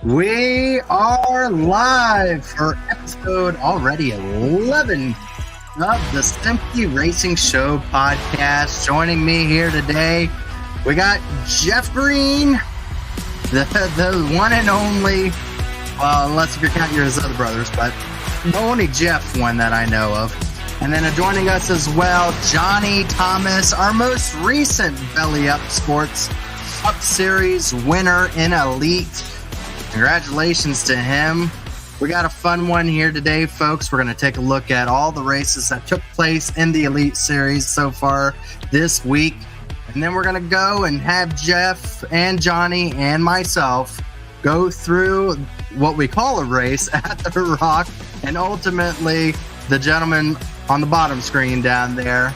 We are live for episode already 11 of the Simply Racing Show podcast. Joining me here today, we got Jeff Green, the one and only, well, unless if you're counting his other brothers, but the only Jeff one that I know of. And then joining us as well, Johnny Thomas, our most recent BellyUp Sports Cup Series winner in Elite. Congratulations to him. We got a fun one here today, folks. We're going to take a look at all the races that took place in the Elite Series so far this week. And then we're going to go and have Jeff and Johnny and myself go through what we call a race at the Rock. And ultimately, the gentleman on the bottom screen down there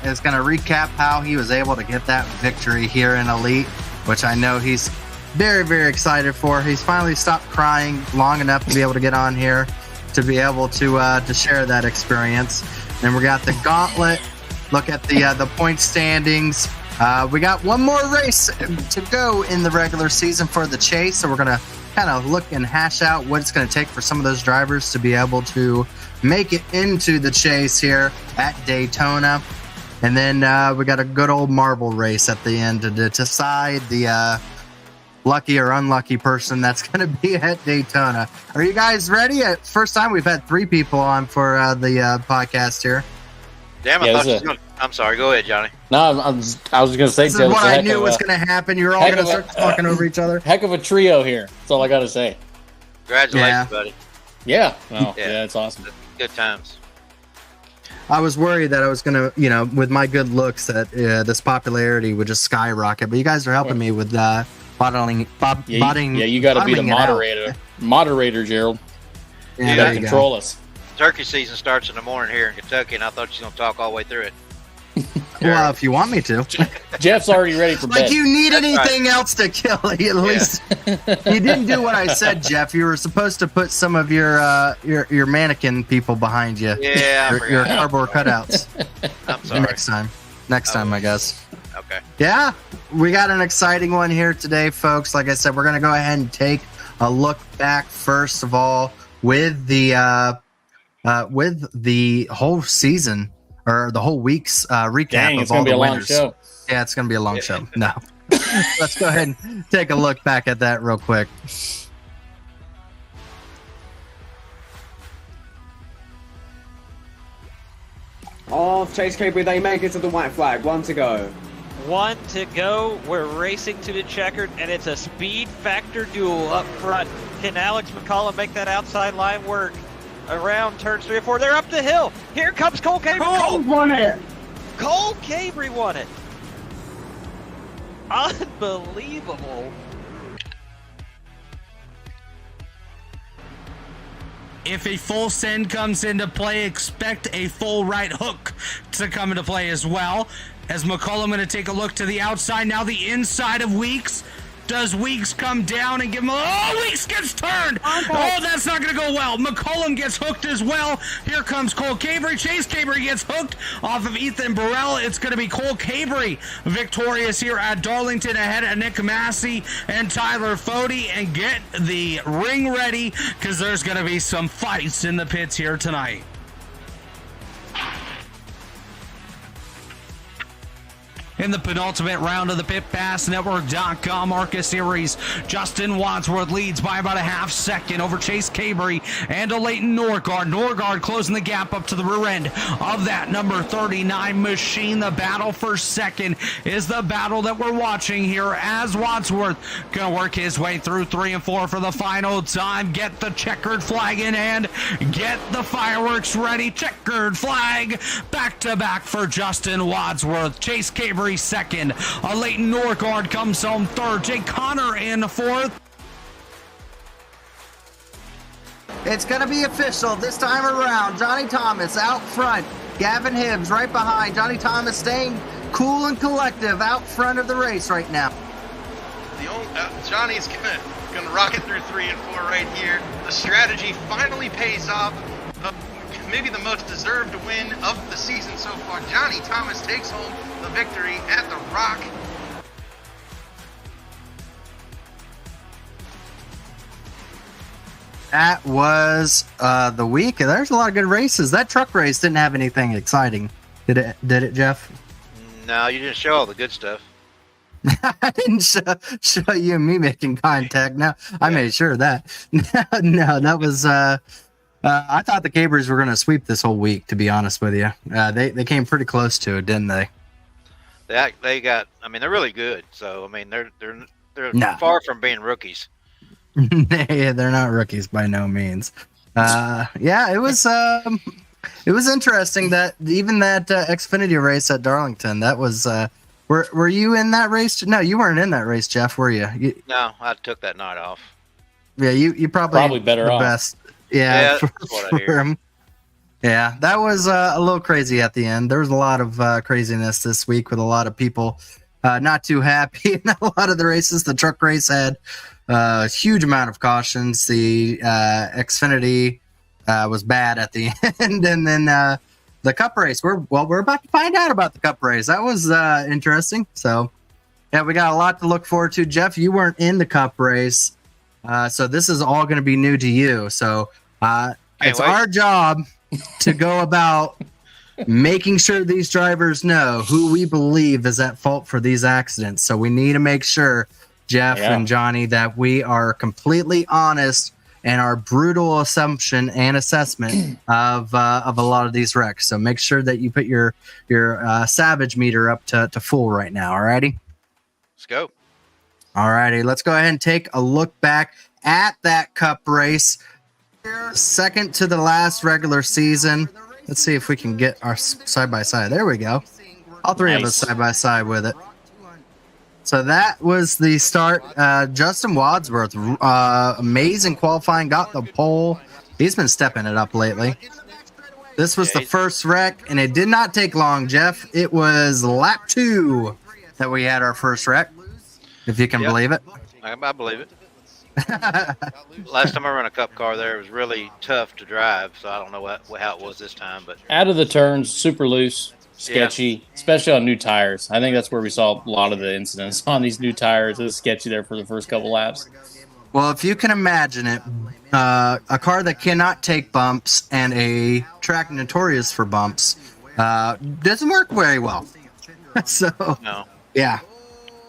is going to recap how he was able to get that victory here in Elite, which I know he's very, very excited for. He's finally stopped crying long enough to be able to get on here to be able to share that experience. Then we got the gauntlet. Look at the point standings. We got one more race to go in the regular season for the chase, so we're going to kind of look and hash out what it's going to take for some of those drivers to be able to make it into the chase here at Daytona. And then we got a good old marble race at the end to decide the lucky or unlucky person that's going to be at Daytona. Are you guys ready? First time we've had 3 people on for the podcast here. Damn, I thought you was going to... I'm sorry. Go ahead, Johnny. No, I was going to say... This is what I knew was going to happen. You're all going to start talking over each other. Heck of a trio here. That's all I got to say. Congratulations, buddy. Yeah. Oh, yeah, it's awesome. Good times. I was worried that I was going to, with my good looks, that this popularity would just skyrocket. But you guys are helping me with bottling. Yeah, you got to be the moderator. Moderator, Gerald. Yeah, you got to control us. Turkey season starts in the morning here in Kentucky, and I thought you were going to talk all the way through it. Well, if you want me to. Jeff's already ready for bed. Like you need anything else to kill at least. You didn't do what I said, Jeff. You were supposed to put some of your mannequin people behind you. Yeah, your cardboard cutouts. I'm sorry. Next time, I guess. Okay. Yeah, we got an exciting one here today, folks. Like I said, we're going to go ahead and take a look back first of all with the whole season or the whole week's recap of all the winners. Long show. Yeah, it's going to be a long show. No. Let's go ahead and take a look back at that real quick. Oh, Chase Capri, they make it to the white flag. 1 to go. 1 to go. We're racing to the checkered, and it's a speed factor duel up front. Can Alex McCollum make that outside line work? Around turns 3 or 4. They're up the hill. Here comes Cole Cabry. Cole won it. Cole Cabry won it. Unbelievable. If a full send comes into play, expect a full right hook to come into play as well. As McCollum going to take a look to the outside. Now the inside of Weeks. Does Weeks come down and give him... Oh, Weeks gets turned! Oh, that's not going to go well. McCollum gets hooked as well. Here comes Cole Cabry. Chase Cabry gets hooked off of Ethan Burrell. It's going to be Cole Cabry victorious here at Darlington ahead of Nick Massey and Tyler Fody. And get the ring ready because there's going to be some fights in the pits here tonight. In the penultimate round of the PitPassNetwork.com ARCA Series, Justin Wadsworth leads by about a half second over Chase Cabry and Leighton Norgard. Norgard closing the gap up to the rear end of that number 39 machine. The battle for second is the battle that we're watching here as Wadsworth going to work his way through 3 and 4 for the final time. Get the checkered flag in hand. Get the fireworks ready. Checkered flag back to back for Justin Wadsworth. Chase Cabry second. Leighton Norgard comes home third. Jake Connor in fourth. It's going to be official this time around. Johnny Thomas out front. Gavin Hibbs right behind. Johnny Thomas staying cool and collective out front of the race right now. Johnny's gonna rock it through 3 and 4 right here. The strategy finally pays off. Maybe the most deserved win of the season so far. Johnny Thomas takes home the victory at the Rock. That was the week. There's a lot of good races. That truck race didn't have anything exciting. Did it, Jeff? No, you didn't show all the good stuff. I didn't show you and me making contact. No, I made sure of that. No, that was. I thought the Cabers were going to sweep this whole week. To be honest with you, they came pretty close to it, didn't they? They got. I mean, they're really good. So I mean, they're No. far from being rookies. Yeah, they're not rookies by no means. Yeah, it was interesting that even that Xfinity race at Darlington. That was. Were you in that race? No, you weren't in that race, Jeff. Were you? No, I took that night off. Yeah, you probably better the off. best. Yeah, that's what I hear. him. Yeah, that was a little crazy at the end. There was a lot of craziness this week with a lot of people not too happy in a lot of the races. The truck race had a huge amount of cautions. The Xfinity was bad at the end, and then the Cup race. We're about to find out about the Cup race. That was interesting. So yeah, we got a lot to look forward to. Jeff, you weren't in the Cup race, so this is all going to be new to you. So it's our job to go about making sure these drivers know who we believe is at fault for these accidents. So we need to make sure, Jeff and Johnny, that we are completely honest in our brutal assumption and assessment of a lot of these wrecks. So make sure that you put your Savage meter up to full right now. All righty? Let's go. All righty. Let's go ahead and take a look back at that Cup race. Second to the last regular season. Let's see if we can get our side by side. There we go. All three of us side by side with it. So that was the start. Justin Wadsworth, amazing qualifying, got the pole. He's been stepping it up lately. This was the first wreck, and it did not take long, Jeff. It was lap 2 that we had our first wreck, if you can believe it. I believe it. Last time I ran a Cup car there, it was really tough to drive, so I don't know how it was this time. But out of the turns, super loose, sketchy, especially on new tires. I think that's where we saw a lot of the incidents on these new tires. It was sketchy there for the first couple laps. Well, if you can imagine it, a car that cannot take bumps and a track notorious for bumps doesn't work very well. So, no. Yeah.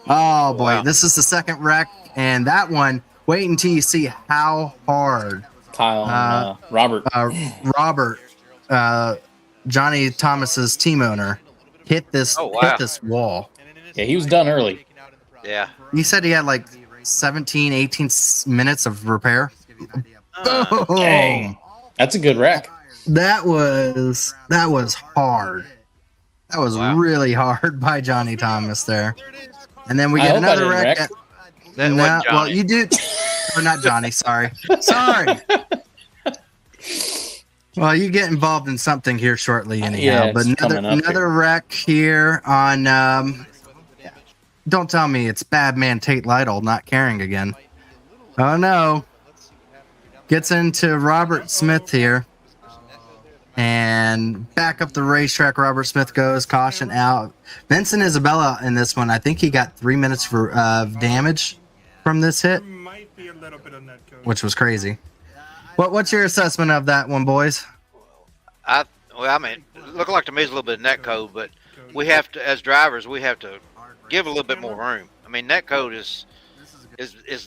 Oh, boy. Wow. This is the second wreck, and that one, wait until you see how hard Kyle and Robert. Robert, Johnny Thomas's team owner, hit this wall. Yeah, he was done early. Yeah. He said he had like 17, 18 minutes of repair. Dang. That's a good wreck. That was hard. That was really hard by Johnny Thomas there. And then we get another wreck. Well, you do. Or not Johnny. Sorry. Well, you get involved in something here shortly, anyhow. Yeah, but another wreck here on. Don't tell me it's bad man Tate Lytle not caring again. Oh no! Gets into Robert Smith here, and back up the racetrack. Robert Smith goes, caution out. Vincent Isabella in this one. I think he got 3 minutes for damage from this hit, which was crazy. What's your assessment of that one, boys? I mean, it looked like to me it's a little bit of net code, but we have to, as drivers, we have to give a little bit more room. I mean, net code is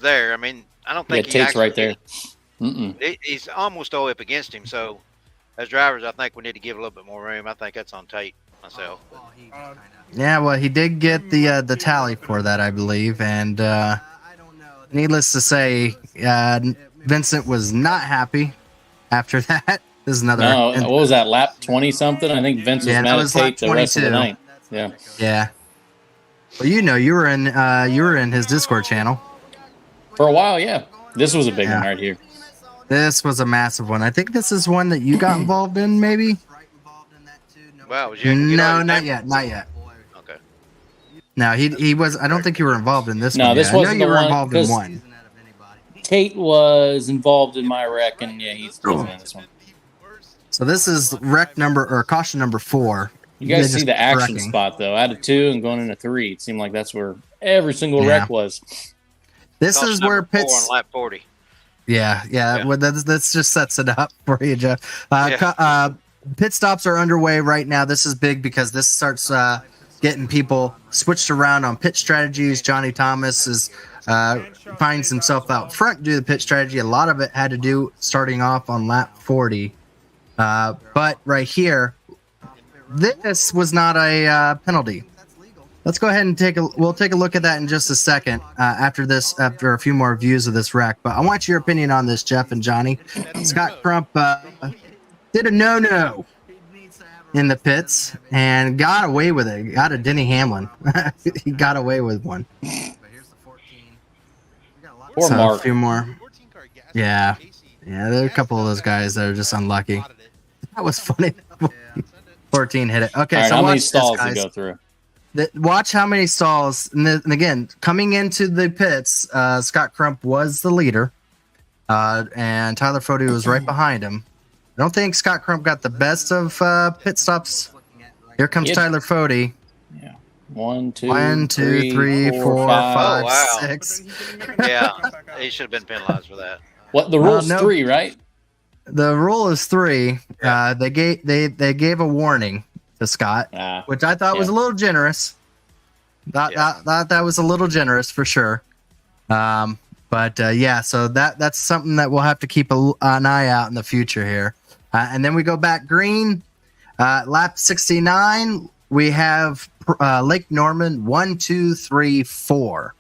there. I mean, I don't think Tate's right there. He's almost all up against him. So, as drivers, I think we need to give a little bit more room. I think that's on Tate myself. Yeah, well, he did get the tally for that, I believe, and needless to say, Vincent was not happy after that. This is another. No, what was that, lap 20 something? I think Vince was mad at Tate the rest of the night. Yeah. Yeah. Well, you were in his Discord channel for a while. Yeah, this was a big one right here. This was a massive one. I think this is one that you got involved in, maybe. Wow, was you? No, not yet. Okay. No, he was. I don't think you were involved in this one. No, this wasn't the one. I know you were involved in one. Tate was involved in my wreck, and yeah, he's in this one. So this is caution number 4. You guys see the action spot though. Out of 2 and going into 3, it seemed like that's where every single wreck was. This is where pits on lap 40. Yeah. Well, that's just sets it up for you, Jeff. Pit stops are underway right now. This is big because this starts getting people switched around on pit strategies. Johnny Thomas finds himself out front due to the pit strategy. A lot of it had to do starting off on lap 40. But right here, this was not a penalty. Let's go ahead and we'll take a look at that in just a second after a few more views of this wreck. But I want your opinion on this, Jeff and Johnny. Scott Crump did a no in the pits and got away with it. Got a Denny Hamlin. He got away with one. Poor Mark. A few more. Yeah, there are a couple of those guys that are just unlucky. That was funny. 14 hit it. Okay, right, so how watch many this, stalls guys. to go through? Watch how many stalls. And again, coming into the pits, Scott Crump was the leader, and Tyler Fody was right behind him. I don't think Scott Crump got the best of pit stops. Here comes Tyler Fody. Yeah. 1, 2, 3, 4, 5, 6. Yeah, he should have been penalized for that. What the rule's no. 3, right? The rule is 3. They gave a warning to Scott, which I thought was a little generous. Thought that was a little generous for sure. So that's something that we'll have to keep an eye out in the future here. And then we go back green. Lap 69, we have Lake Norman 1, 2, 3, 4.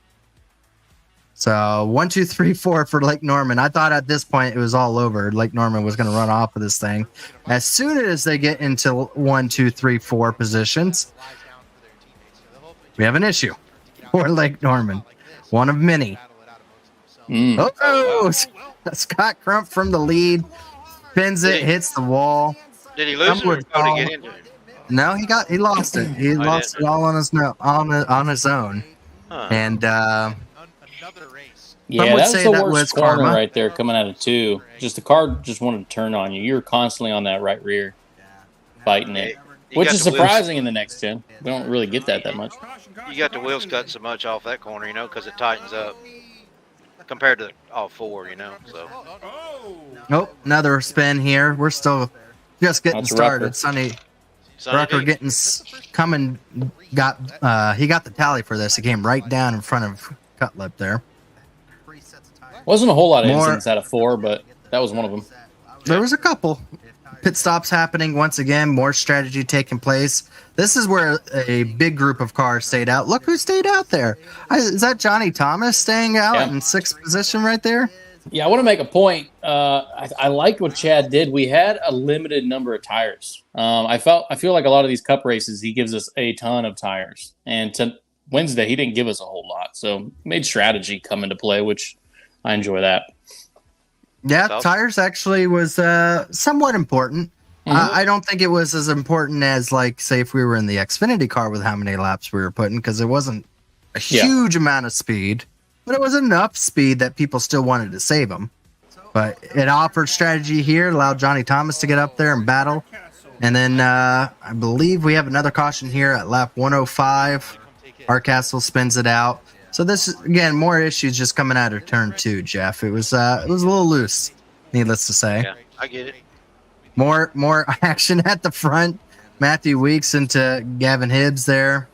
So 1, 2, 3, 4 for Lake Norman. I thought at this point it was all over. Lake Norman was going to run off of this thing. As soon as they get into 1, 2, 3, 4 positions, we have an issue for Lake Norman. One of many. Scott Crump from the lead. Spins it, hits the wall. Did he lose it or did he get into it? No, he lost it. He lost it all on his own. Huh. And that was the worst corner karma. right there coming out of 2. Just the car just wanted to turn on you. You were constantly on that right rear, fighting it, which is surprising in the next gen. We don't really get that much. You got the wheels cut so much off that corner, because it tightens up compared to all 4, So. Nope, another spin here. We're still just getting started. Sonny Rucker he got the tally for this. He came right down in front of Cutlip there. Wasn't a whole lot of incidents out of 4, but that was one of them. There was a couple pit stops happening once again. More strategy taking place. This is where a big group of cars stayed out. Look who stayed out there. Is that Johnny Thomas staying out in 6th position right there? Yeah, I want to make a point. I liked what Chad did. We had a limited number of tires. I feel like a lot of these cup races, he gives us a ton of tires. And to Wednesday, he didn't give us a whole lot. So made strategy come into play, which I enjoy that. Yeah, tires actually was somewhat important. I don't think it was as important as, like, say, if we were in the Xfinity car with how many laps we were putting, because it wasn't a huge amount of speed. But it was enough speed that people still wanted to save him. But it offered strategy here, allowed Johnny Thomas to get up there and battle. And then I believe we have another caution here at lap 105. Hardcastle spins it out. So this is, again, more issues just coming out of turn 2, Jeff. It was a little loose, needless to say. Yeah, I get it. More action at the front. Matthew Weeks into Gavin Hibbs there.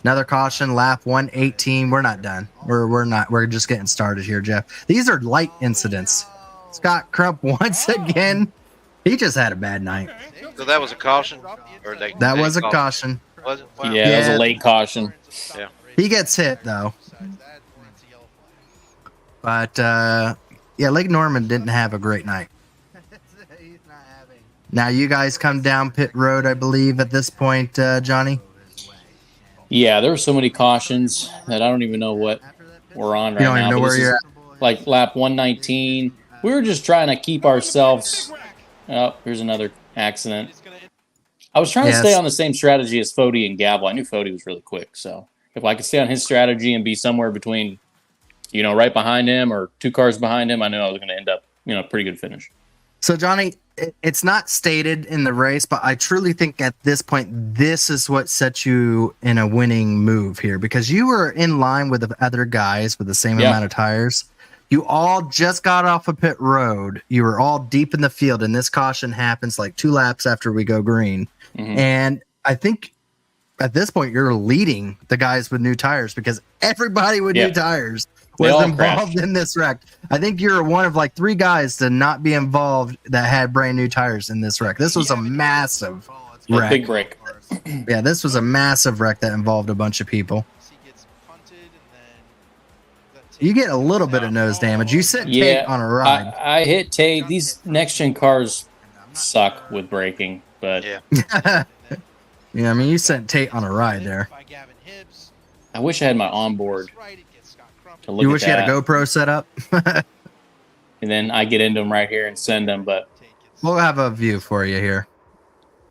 Another caution, lap 118. We're not done. We're just getting started here, Jeff. These are light incidents. Scott Crump once again. He just had a bad night. So that was a caution? That was a caution. Was it? Wow. Yeah, it was a late caution. Yeah. He gets hit, though. But, Lake Norman didn't have a great night. Now you guys come down pit road, I believe, at this point, Johnny? Yeah, there were so many cautions that I don't even know what we're on right now. You don't even know where you're at. Like lap 119. We were just trying to keep ourselves. Oh, here's another accident. I was trying to stay on the same strategy as Fody and Gavel. I knew Fody was really quick, so if I could stay on his strategy and be somewhere between, right behind him or 2 cars behind him, I knew I was going to end up, a pretty good finish. So, Johnny, it's not stated in the race, but I truly think at this point, this is what sets you in a winning move here, because you were in line with the other guys with the same amount of tires. You all just got off of pit road. You were all deep in the field, and this caution happens like 2 laps after we go green. And I think at this point you're leading the guys with new tires because everybody with new tires was involved in this wreck. I think you're one of like 3 guys to not be involved that had brand new tires in this wreck. This was a massive wreck. Big break. Yeah, this was a massive wreck that involved a bunch of people. You get a little bit of nose damage. You sent Tate on a ride. I hit Tate. These next-gen cars suck with braking, but... Yeah. Yeah, I mean, you sent Tate on a ride there. I wish I had my onboard to look You at wish you had a GoPro set up? and then I get into them right here and send them, but... We'll have a view for you here.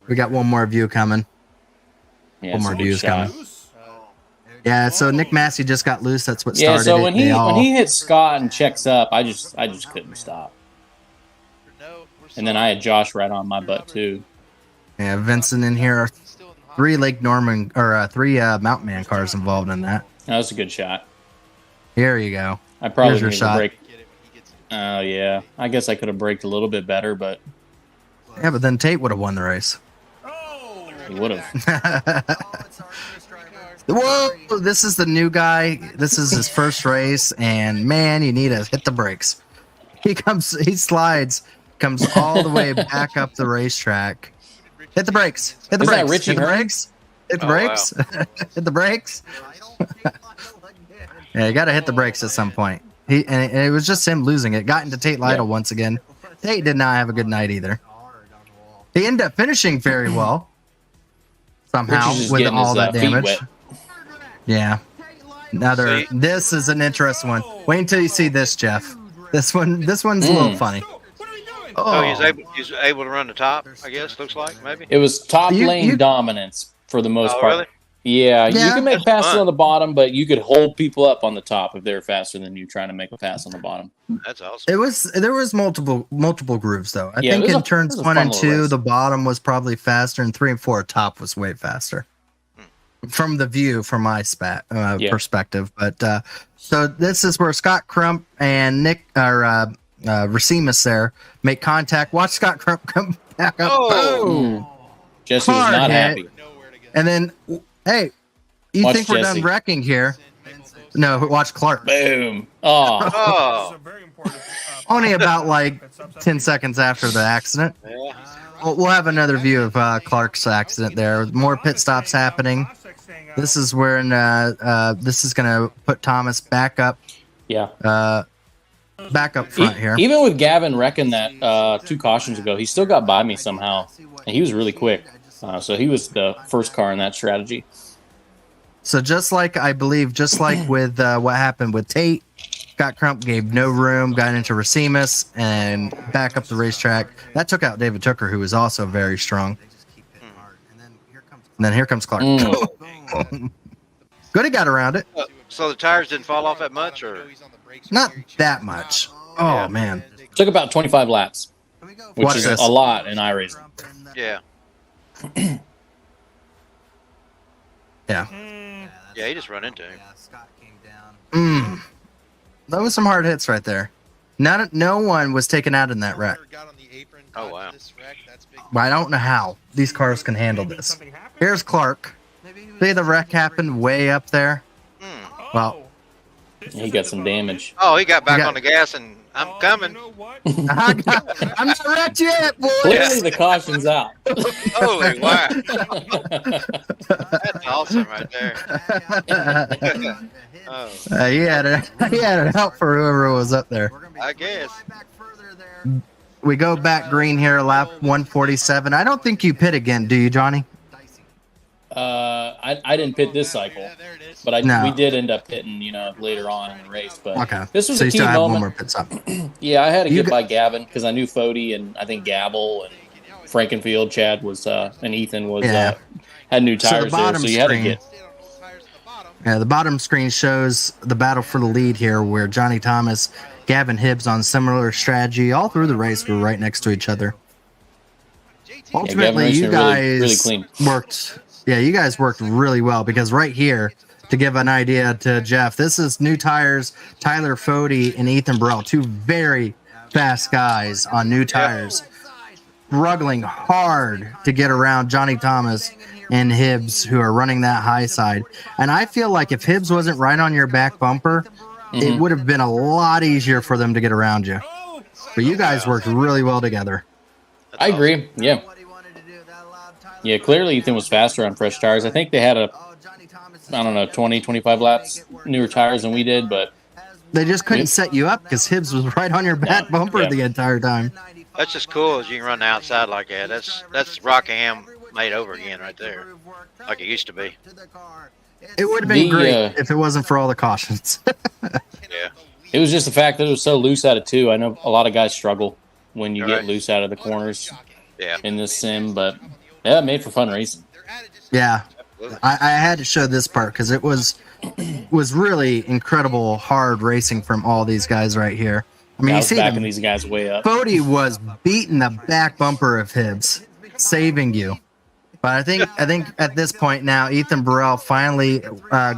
We got one more view coming. Yeah, one more views coming. Yeah, so Nick Massey just got loose. That's what started so when it. when he hits Scott and checks up, I just couldn't stop. And then I had Josh right on my butt too. Yeah, Vincent in here. 3 Lake Norman or 3 Mountain Man cars involved in that. That was a good shot. Here you go. I probably Here's your needed to brake. Oh yeah, I guess I could have braked a little bit better, but yeah, but then Tate would have won the race. he would have. Whoa! This is the new guy. This is his first race, and man, you need to hit the brakes. He slides, comes all the way back up the racetrack. Hit the brakes. Hit the Is that brakes. Richie Hit the Hearn? brakes. Hit the brakes. Hit the brakes. Yeah, you got to hit the brakes at some point. And it was just him losing it. Got into Tate Lytle once again. Tate did not have a good night either. He ended up finishing very well somehow with all that damage. Yeah. This is an interesting one. Wait until you see this, Jeff. This one's a little funny. Oh, he's able to run the top, I guess, looks like, maybe? It was top lane dominance for the most part. Really? Yeah, you can make passes on the bottom, but you could hold people up on the top if they're faster than you trying to make a pass on the bottom. That's awesome. There was multiple grooves though. I think in turns 1 and 2, the bottom was probably faster, and 3 and 4, top was way faster. From the view, from my perspective. But so this is where Scott Crump and Nick or Racimus there make contact. Watch Scott Crump come back up. Oh, Jesse was not happy. And then, hey, you watch think we're Jesse. done wrecking here? No, watch Clark. Boom. Oh. Only about like 10 seconds after the accident. Yeah. We'll have another view of Clark's accident there. More pit stops happening. This is where this is going to put Thomas back up. Yeah. Back up front here. Even with Gavin wrecking that 2 cautions ago, he still got by me somehow. And he was really quick. So he was the first car in that strategy. So just like with what happened with Tate, Scott Crump gave no room, got into Racimus, and back up the racetrack. That took out David Tooker, who was also very strong. And then here comes Clark. Good, he got around it. So the tires didn't fall off that much, or not that much? Oh man, took about 25 laps, which is a lot in iRacing. Yeah. Yeah. Yeah, he just run into him. That was some hard hits right there. No one was taken out in that wreck. Oh wow. But I don't know how these cars can handle this. Here's Clark. See the wreck happened way up there? Well, he got some damage. Oh, he got back on the gas and I'm coming. I'm not wrecked yet, boy. Clearly the caution's out. Holy wow. That's awesome right there. He had it out for whoever was up there. I guess. We go back green here, lap 147. I don't think you pit again, do you, Johnny? I didn't pit this cycle, but we did end up pitting, later on in the race. But this was so a you key still have moment. one more pit stop. Yeah, I had to get by Gavin because I knew Fody and I think Gabble and Frankenfield, Chad was, and Ethan was had new tires there, so you had to get. Yeah, the bottom screen shows the battle for the lead here, where Johnny Thomas, Gavin Hibbs on similar strategy all through the race were right next to each other. Ultimately, you guys really clean. worked. Yeah, you guys worked really well because right here, to give an idea to Jeff, this is New Tires, Tyler Fody and Ethan Burrell, two very fast guys on New Tires, struggling hard to get around Johnny Thomas and Hibbs, who are running that high side. And I feel like if Hibbs wasn't right on your back bumper, it would have been a lot easier for them to get around you. But you guys worked really well together. I agree. Yeah. Yeah, clearly Ethan was faster on fresh tires. I think they had 20, 25 laps newer tires than we did, but they just couldn't set you up because Hibbs was right on your back bumper the entire time. That's just cool as you can run the outside like that. That's Rockingham made over again right there, like it used to be. It would have been great if it wasn't for all the cautions. Yeah. It was just the fact that it was so loose out of two. I know a lot of guys struggle when you get loose out of the corners in this sim, but yeah, made for fun racing. Yeah. I had to show this part because it was really incredible hard racing from all these guys right here. I mean, you see backing these guys way up. Fody was beating the back bumper of Hibbs, saving you. But I think at this point now, Ethan Burrell finally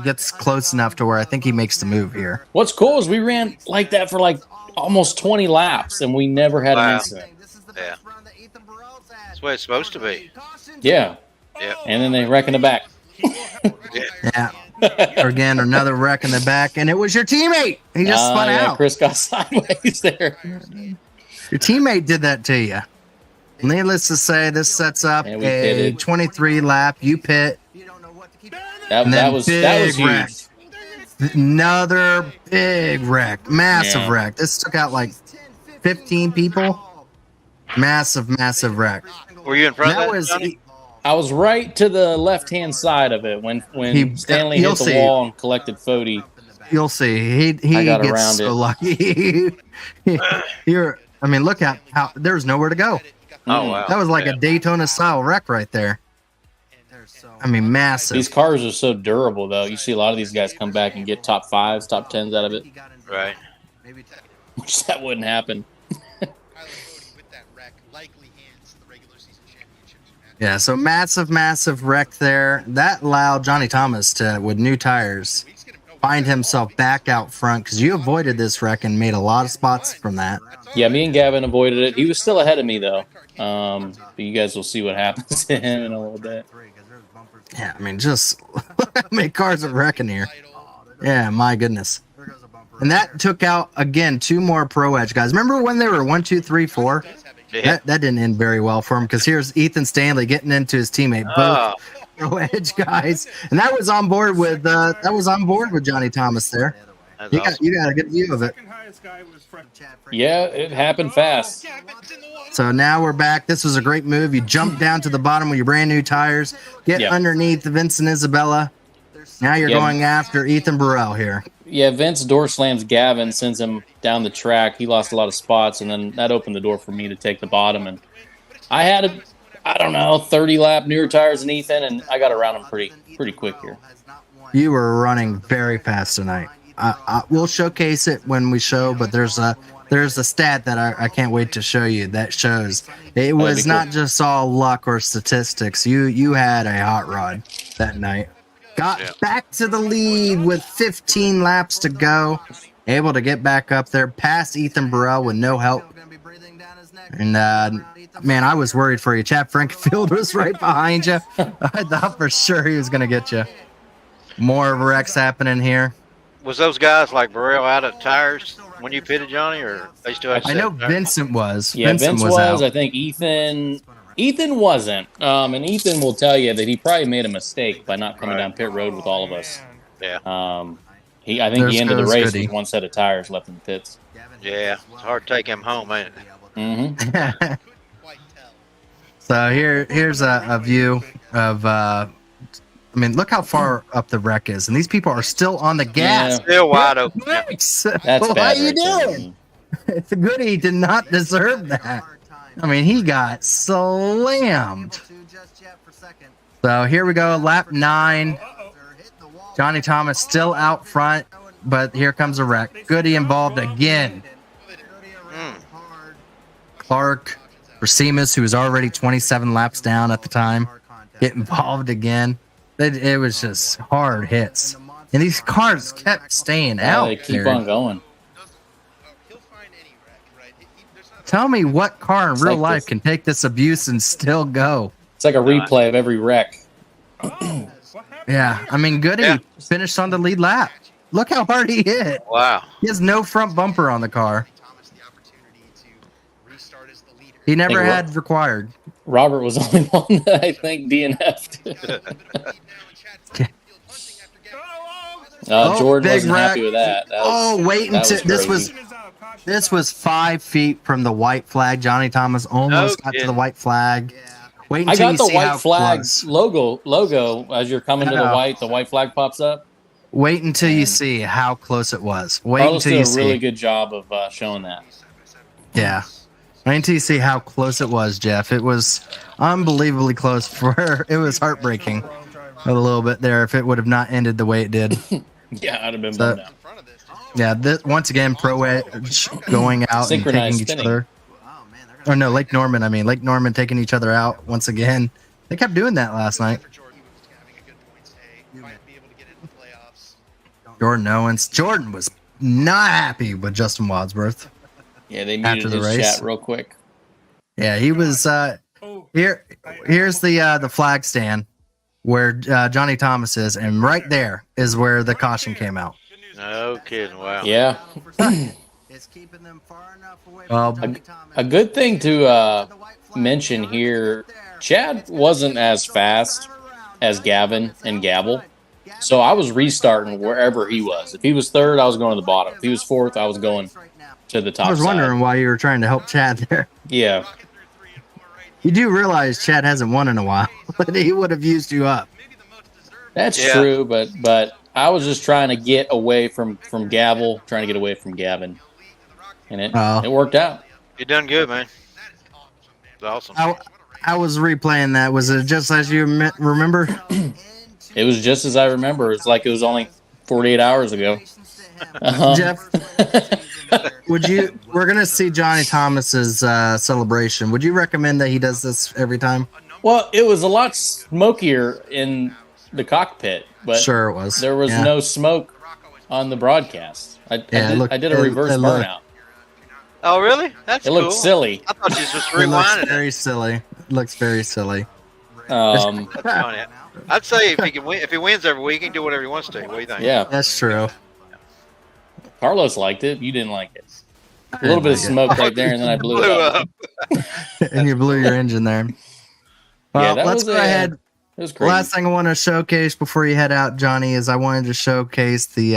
gets close enough to where I think he makes the move here. What's cool is we ran like that for like almost 20 laps, and we never had an incident. Yeah. That's the way it's supposed to be. Yeah. Yeah. And then they wreck in the back. Yeah. Again, another wreck in the back, and it was your teammate. He just spun out. Chris got sideways there. Your teammate did that to you. Needless to say, this sets up a 23 lap. You pit. That was huge. Wreck. Another big wreck, massive wreck. This took out like 15 people. Massive wreck. Were you in front of that, Johnny? I was right to the left-hand side of it when Stanley hit the wall and collected Fody. You'll see. He gets so lucky. I mean, look at how there's nowhere to go. Oh, wow. That was like a Daytona-style wreck right there. I mean, massive. These cars are so durable, though. You see a lot of these guys come back and get top 5s, top 10s out of it. Right. Which that wouldn't happen. Yeah, so massive wreck there. That allowed Johnny Thomas to, with new tires, find himself back out front because you avoided this wreck and made a lot of spots from that. Yeah, me and Gavin avoided it. He was still ahead of me, though. But you guys will see what happens to him in a little bit. Yeah, I mean, just look how many cars are wrecking here. Yeah, my goodness. And that took out, again, 2 more Pro Edge guys. Remember when they were 1, 2, 3, 4? Yeah. That didn't end very well for him because here's Ethan Stanley getting into his teammate, both Pro Edge guys, and that was on board with Johnny Thomas there. You got a good view of it. Yeah, it happened fast. So now we're back. This was a great move. You jump down to the bottom with your brand new tires, get underneath Vincent Isabella. Now you're going after Ethan Burrell here. Yeah, Vince door slams Gavin, sends him down the track. He lost a lot of spots, and then that opened the door for me to take the bottom. And I had 30 lap newer tires than Ethan, and I got around him pretty quick here. You were running very fast tonight. We'll showcase it when we show, but there's a stat that I can't wait to show you that shows it was not just all luck or statistics. You had a hot rod that night. Got back to the lead with 15 laps to go. Able to get back up there past Ethan Burrell with no help. And, man, I was worried for you. Chap Frankenfield was right behind you. I thought for sure he was going to get you. More wrecks happening here. Was those guys like Burrell out of tires when you pitted, Johnny, or they still had I know Vincent was. Yeah, Vince was out. I think Ethan wasn't. And Ethan will tell you that he probably made a mistake by not coming down pit road with all of us. Yeah. I think the end of the race with 1 set of tires left in the pits. Yeah, it's hard to take him home, ain't it? Mm-hmm. So here's a view of I mean, look how far up the wreck is, and these people are still on the gas. Yeah. Still wide open. That's well, bad. How you doing? The Goody did not deserve that. I mean, he got slammed. So here we go, lap 9. Johnny Thomas still out front, but here comes a wreck. Goody involved again. Clark, Racines, who was already 27 laps down at the time, get involved again. It was just hard hits. And these cars kept staying out. They keep there. on going. He'll find any wreck, right? There's not Tell me what car in It's real like life this. can take this abuse and still go. It's like a replay of every wreck. Yeah, I mean, Goody Yeah. finished on the lead lap. Look how hard he hit. Wow. He has no front bumper on the car. Thomas the opportunity to restart as the leader. He never Hey, had required. Robert was the only one that I think DNF'd. Jordan big wasn't wreck. happy with that. Wait that until this crazy. was 5 feet from the white flag. Johnny Thomas almost got to the kidding. white flag. Wait I until got you the see how white flag close. logo as you're coming to the Yeah. white flag pops up. Wait until you see how close it was. Wait Carlos until did you a see. really good job of showing that. Yeah. Wait until you see how close it was, Jeff. It was unbelievably close. It was heartbreaking a little bit there if it would have not ended the way it did. Yeah, I'd have been So- bummed out. Yeah, once again, Pro Edge going out and Synchronized taking each spinning. other. Oh no, Lake Norman. I mean, Lake Norman taking each other out once again. They kept doing that last night. Jordan Owens. Jordan was not happy with Justin Wadsworth. Yeah, they After muted the his race. chat real quick. Yeah, he was. Here's the flag stand where Johnny Thomas is, and right there is where the caution came out. No kidding. Wow. Yeah, It's keeping them far enough away Well, from Johnny Thomas. a good thing to mention here, Chad wasn't as fast as Gavin and Gabble. So I was restarting wherever he was. If he was third, I was going to the bottom. If he was fourth, I was going to the top I was side. wondering why you were trying to help Chad there. Yeah. You do realize Chad hasn't won in a while, but he would have used you up. That's Yeah. true, but I was just trying to get away from Gavel, trying to get away from Gavin. And it worked out. You done good, man. It's awesome. I was replaying that. Was it just as you remember? It was just as I remember. It's like it was only 48 hours ago. Jeff, we're going to see Johnny Thomas's celebration. Would you recommend that he does this every time? Well, it was a lot smokier in the cockpit, but Sure it was. there was Yeah. no smoke on the broadcast. I did a reverse it looked- burnout. Oh, really? That's It cool. looked silly. I thought you was just It looks rewinding it. very silly. It looks very silly. Um, That's funny. I'd say if he wins every week, he can do whatever he wants to. What do you think? yeah, That's true. Carlos liked it. You didn't like it. A little bit of like it. smoke right there, and then I blew it Blew up. up. And you blew your engine there. Well, that let's was go ahead. It was crazy. Last thing I want to showcase before you head out, Johnny, is I wanted to showcase the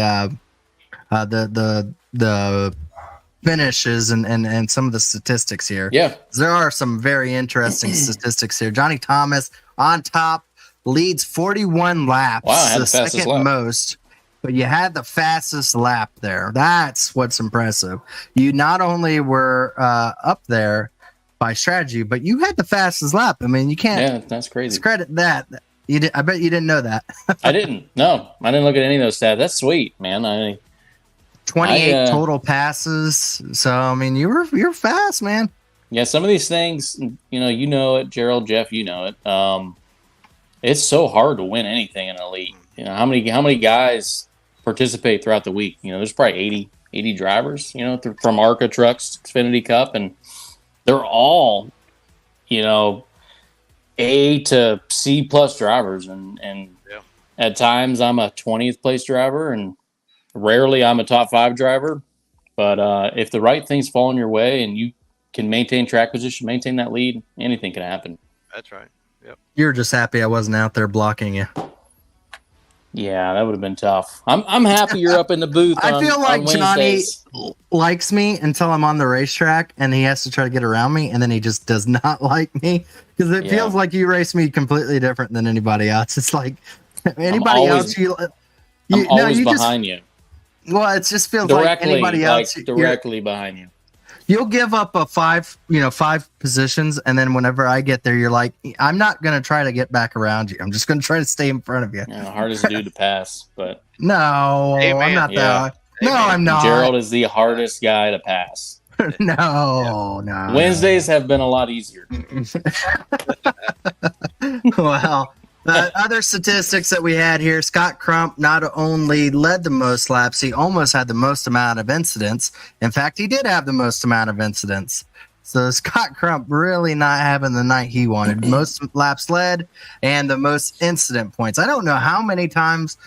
finishes and some of the statistics here. Yeah, There are some very interesting statistics here. Johnny Thomas on top, leads 41 laps, Wow, I had the the fastest second lap. most. But you had the fastest lap there. That's what's impressive. You not only were up there by strategy, but you had the fastest lap. I mean, you can't yeah, that's crazy. discredit that. I bet you didn't know that. I didn't. No, I didn't look at any of those stats. That's sweet, man. 28 total passes. So I mean, you're fast, man. Yeah, some of these things, you know it, Gerald, Jeff, you know it. It's so hard to win anything in elite. How many guys participate throughout the week? There's probably 80 drivers, from ARCA trucks, Xfinity Cup, and they're all, A to C plus drivers, and Yeah. at times I'm a 20th place driver, and rarely I'm a top 5 driver. But if the right things fall in your way and you can maintain track position, maintain that lead, anything can happen. That's right. Yep. You're just happy I wasn't out there blocking you. Yeah, that would have been tough. I'm happy you're up in the booth. I feel like on Johnny Wednesdays. likes me until I'm on the racetrack and he has to try to get around me, and then he just does not like me because it Yeah. feels like you race me completely different than anybody else. It's like anybody always- else I'm always you just behind you, well, it just feels like directly, anybody else. directly behind you. You'll give up a 5 positions, and then whenever I get there, you're like, I'm not gonna try to get back around you. I'm just gonna try to stay in front of you. Hardest dude to pass, but No, Amen. I'm not Yeah. that. No, Amen. I'm not. Gerald is the hardest guy to pass. No. Wednesdays have been a lot easier. Well, Other statistics that we had here, Scott Crump not only led the most laps, he almost had the most amount of incidents. In fact, he did have the most amount of incidents. So Scott Crump really not having the night he wanted. Most laps led and the most incident points. I don't know how many times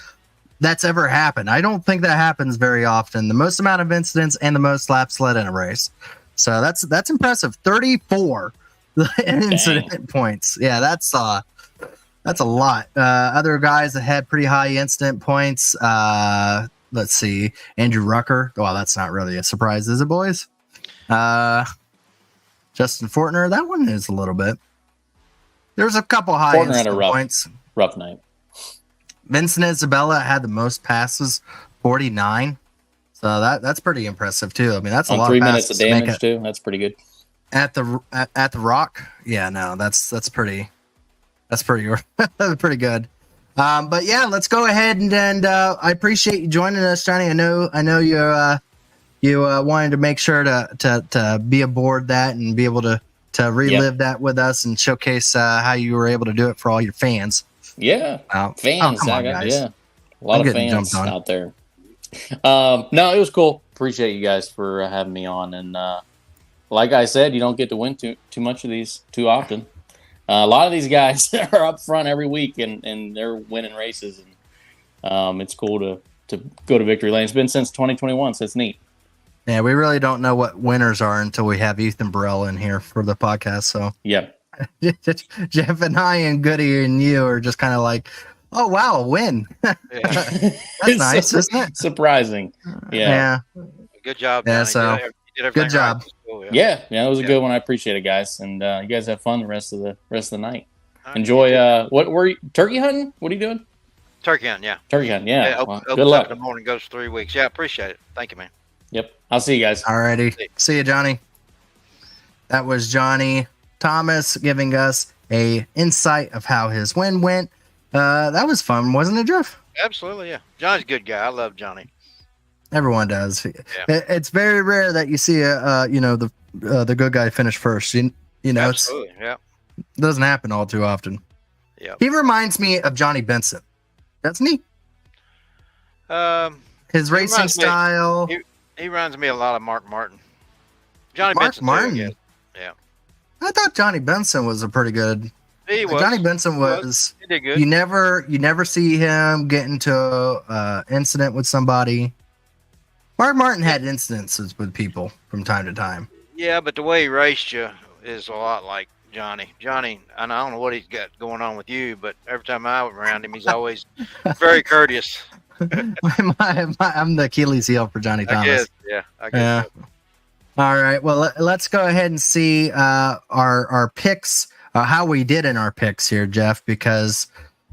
that's ever happened. I don't think that happens very often. The most amount of incidents and the most laps led in a race. So that's impressive. 34 incident points. Yeah, that's a lot. Other guys that had pretty high incident points. Let's see. Andrew Rucker. Well, that's not really a surprise, is it, boys? Justin Fortner. That one is a little bit. There's a couple high Fortner had a points. rough night. Vincent Isabella had the most passes, 49. So that's pretty impressive too. I mean, that's a lot. 3 of minutes of passes damage too. That's pretty good. At the Rock. Yeah, no, that's pretty. That's pretty pretty good. But yeah, let's go ahead and I appreciate you joining us, Johnny. I know you wanted to make sure to be aboard that and be able to relive that with us and showcase how you were able to do it for all your fans. Yeah, fans. Come on, guys. Yeah, a lot I'm of getting fans jumped on. out there. No, it was cool. Appreciate you guys for having me on. And like I said, you don't get to win too much of these too often. A lot of these guys are up front every week and they're winning races. And it's cool to go to victory lane. It's been since 2021, so it's neat. Yeah, we really don't know what winners are until we have Ethan Burrell in here for the podcast. So yeah. Jeff and I and Goody and you are just kind of like, oh wow, a win. That's nice, isn't it? Surprising. Yeah. Good job. Yeah, Johnny. so You did everything good job. right. Cool, Yeah, it was a good one. I appreciate it, guys, and you guys have fun the rest of the night. All right. Enjoy. What were you turkey hunting? What are you doing? Turkey hunt, yeah. Turkey hunting. Yeah. Opens Well, up good luck. in the morning, goes 3 weeks. Yeah, appreciate it. Thank you, man. Yep. I'll see you guys. Alrighty. See you, Johnny. That was Johnny Thomas giving us a insight of how his win went. That was fun, wasn't it, Jeff? Absolutely, yeah. Johnny's a good guy. I love Johnny. Everyone does. It's very rare that you see the good guy finish first. You know, Absolutely, yeah. it doesn't happen all too often. Yeah. He reminds me of Johnny Benson. That's neat. His racing reminds me- style. He reminds me a lot of Mark Martin. Johnny Mark Benson. Martin. Too, yeah. I thought Johnny Benson was a pretty good. He was. Johnny Benson was. He did good. You never see him get into an incident with somebody. Mark Martin had incidences with people from time to time. Yeah, but the way he raced you is a lot like Johnny. Johnny, and I don't know what he's got going on with you, but every time I'm around him, he's always very courteous. I'm the Achilles heel for Johnny Thomas. I guess, yeah. I guess so. All right. Well, let's go ahead and see our picks, how we did in our picks here, Jeff, because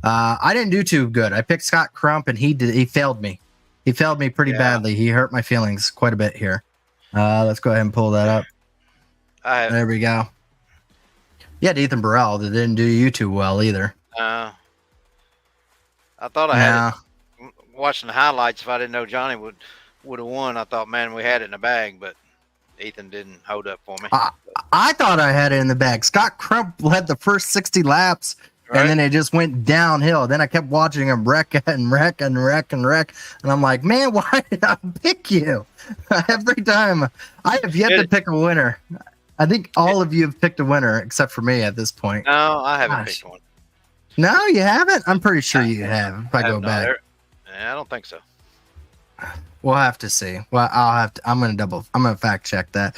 I didn't do too good. I picked Scott Crump, and he failed me. He failed me pretty badly. He hurt my feelings quite a bit here. Let's go ahead and pull that up. There we go. Yeah, Ethan Burrell, that didn't do you too well either. I thought I had it. Watching the highlights, if I didn't know Johnny would have won, I thought, man, we had it in the bag, but Ethan didn't hold up for me. I thought I had it in the bag. Scott Crump led the first 60 laps, and then it just went downhill. Then I kept watching him wreck. And I'm like, man, why did I pick you? Every time. I have yet to pick a winner. I think all of you have picked a winner except for me at this point. No, I haven't picked one. No, you haven't? I'm pretty sure you have if I go back. I don't think so. We'll have to see. Well, I'm gonna fact check that.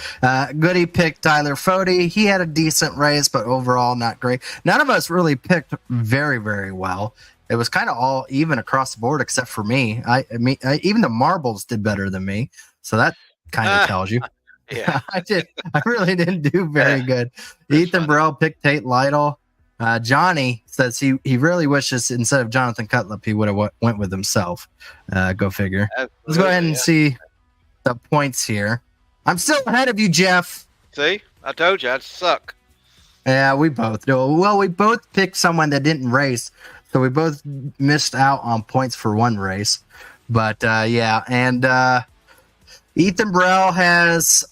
Goody picked Tyler Fode. He had a decent race, but overall not great. None of us really picked very, very well. It was kind of all even across the board except for me. I mean, even the marbles did better than me. So that kind of tells you. Yeah, I really didn't do very good. Ethan Burrell picked Tate Lytle. Johnny says he really wishes instead of Jonathan Cutlip, he would have went with himself. Go figure. Absolutely, Let's go ahead and see the points here. I'm still ahead of you, Jeff. See, I told you I'd suck. Yeah, we both do. Well, we both picked someone that didn't race, so we both missed out on points for one race. But yeah, and Ethan Burrell has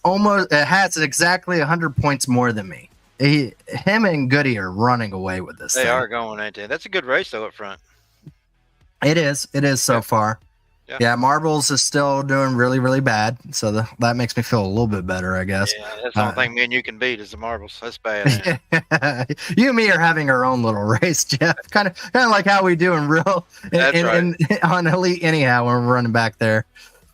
exactly 100 points more than me. him and Goody are running away with this. They thing. are going into. That's a good race though up front. It is so far. Yeah, Marbles is still doing really, really bad. So that makes me feel a little bit better, I guess. Yeah, that's the only thing me and you can beat is the Marbles. That's bad. You and me are having our own little race, Jeff. Kind of like how we do in real on Elite anyhow when we're running back there.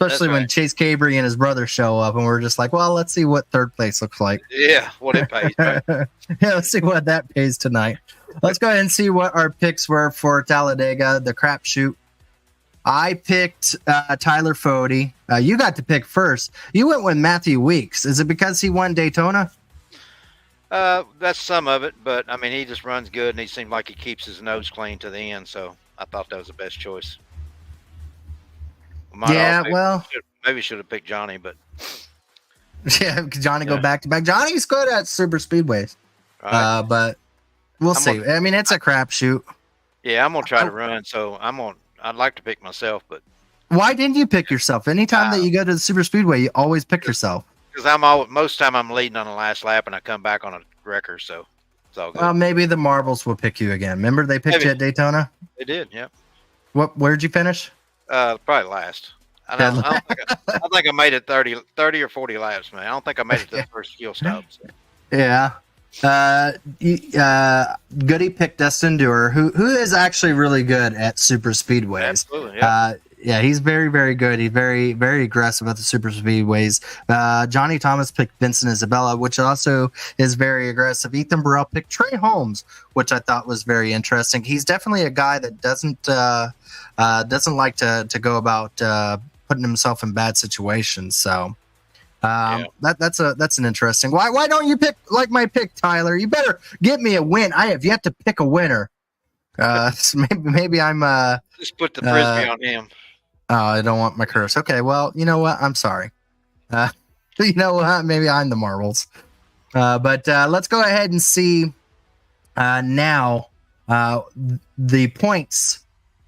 Especially when Chase Cabry and his brother show up and we're just like, well, let's see what third place looks like. Yeah, what it pays. Right? Yeah, let's see what that pays tonight. Let's go ahead and see what our picks were for Talladega, the crapshoot. I picked Tyler Fode. You got to pick first. You went with Matthew Weeks. Is it because he won Daytona? That's some of it, but I mean, he just runs good, and he seemed like he keeps his nose clean to the end. So I thought that was the best choice. Maybe should have picked Johnny, but yeah, Johnny go back to back. Johnny's good at super speedways, right. But we'll see. I mean, it's a crapshoot. Yeah, I'm gonna try to run, so I'd like to pick myself, but why didn't you pick yourself? Anytime that you go to the super speedway, you always pick yourself. Because most time I'm leading on the last lap, and I come back on a wrecker, so it's all good. Well, maybe the Marbles will pick you again. Remember they picked you at Daytona? They did, yeah. Where'd you finish? Probably last. I think I made it 30 or 40 laps, man. I don't think I made it to the first fuel stop. So. Yeah. Goody picked Dustin Dewar, who is actually really good at super speedways. Absolutely, yeah. Yeah, he's very, very good. He's very, very aggressive at the super speedways. Johnny Thomas picked Vincent Isabella, which also is very aggressive. Ethan Burrell picked Trey Holmes, which I thought was very interesting. He's definitely a guy that doesn't like to go about putting himself in bad situations. So that's an interesting. Why don't you pick like my pick, Tyler? You better give me a win. I have yet to pick a winner. So maybe I'm just put the frisbee on him. Oh, I don't want my curse. Okay, well, you know what? I'm sorry. You know what? Maybe I'm the Marbles. But let's go ahead and see now the points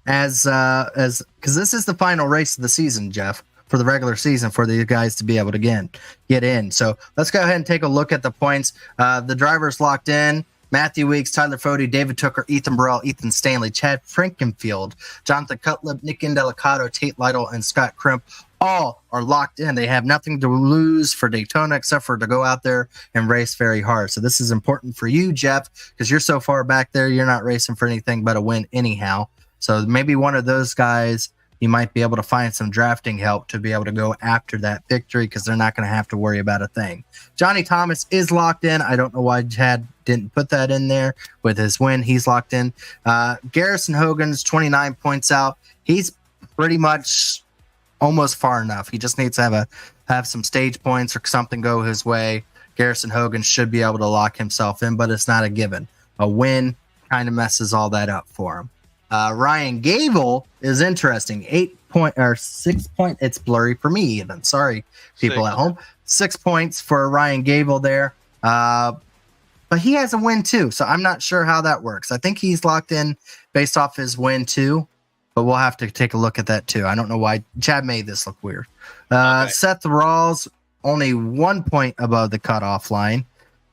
as because this is the final race of the season, Jeff, for the regular season for these guys to be able to get in. So let's go ahead and take a look at the points. The drivers locked in. Matthew Weeks, Tyler Fode, David Tooker, Ethan Burrell, Ethan Stanley, Chad Frankenfield, Jonathan Cutlip, Nick Indelicato, Tate Lytle, and Scott Crimp all are locked in. They have nothing to lose for Daytona except for to go out there and race very hard. So this is important for you, Jeff, because you're so far back there. You're not racing for anything but a win anyhow. So maybe one of those guys, you might be able to find some drafting help to be able to go after that victory because they're not going to have to worry about a thing. Johnny Thomas is locked in. I don't know why Chad didn't put that in there with his win. He's locked in. Garrison Hogan's 29 points out. He's pretty much almost far enough. He just needs to have some stage points or something go his way. Garrison Hogan should be able to lock himself in, but it's not a given. A win kind of messes all that up for him. Ryan Gable is interesting. 6 point. It's blurry for me even. Sorry, people at home. 6 points for Ryan Gable there. But he has a win too, so I'm not sure how that works. I think he's locked in based off his win too, but we'll have to take a look at that too. I don't know why Chad made this look weird. Okay. Seth Rawls only 1 point above the cutoff line.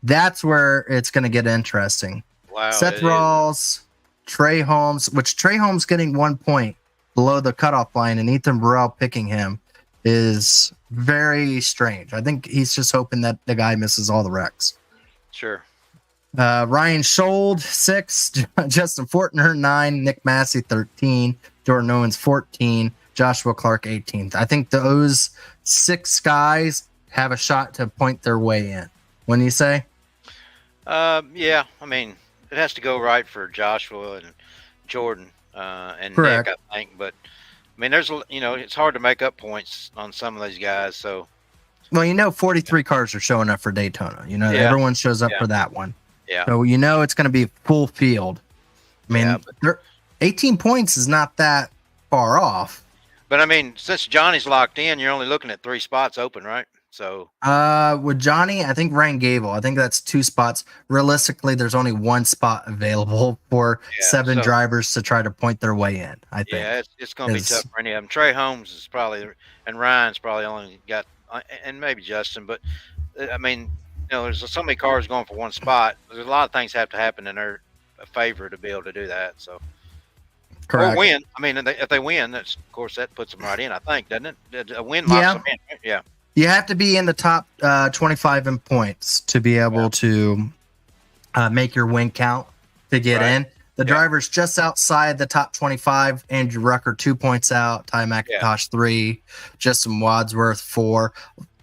That's where it's going to get interesting. Wow. Seth Rawls, Trey Holmes, which Trey Holmes getting 1 point below the cutoff line, and Ethan Burrell picking him is very strange. I think he's just hoping that the guy misses all the wrecks. Sure. Ryan Schold, 6. Justin Fortner, 9. Nick Massey, 13. Jordan Owens, 14. Joshua Clark, 18th. I think those 6 guys have a shot to point their way in. Wouldn't you say? Yeah. I mean, it has to go right for Joshua and Jordan and Correct. Nick, I think. But, I mean, it's hard to make up points on some of these guys, so. Well, 43 cars are showing up for Daytona. Everyone shows up for that one. Yeah. So it's going to be full field. I mean, 18 points is not that far off. But I mean, since Johnny's locked in, you're only looking at 3 spots open, right? So. With Johnny, I think Ryan Gable. I think that's 2 spots. Realistically, there's only 1 spot available for 7 drivers to try to point their way in. I think. Yeah, it's going to be tough for any of them. Trey Holmes is probably, and Ryan's probably only got, and maybe Justin, but I mean. there's so many cars going for one spot. There's a lot of things have to happen in their favor to be able to do that. So, Correct. or win. I mean, if they win, that's of course that puts them right in. I think, doesn't it? A win Yeah. locks them in. Yeah. You have to be in the top 25 in points to be able to make your win count to get in. The driver's just outside the top 25. Andrew Rucker 2 points out. Ty McIntosh 3. Justin Wadsworth 4.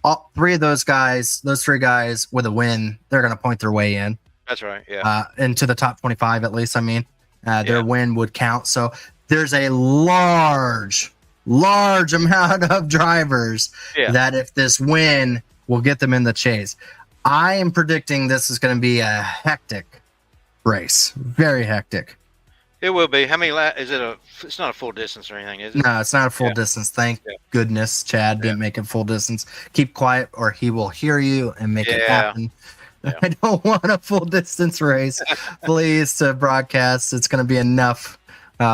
All three of those guys with a win, they're going to point their way in. That's right. Yeah. Into the top 25 at least. I mean, their win would count. So there's a large amount of drivers that if this win will get them in the chase. I am predicting this is going to be a hectic race. Very hectic. It will be. How many is it? It's not a full distance or anything, is it? No, it's not a full distance. Thank goodness Chad didn't make it full distance. Keep quiet or he will hear you and make it happen. Yeah. I don't want a full distance race. Please, to broadcast. It's going to be enough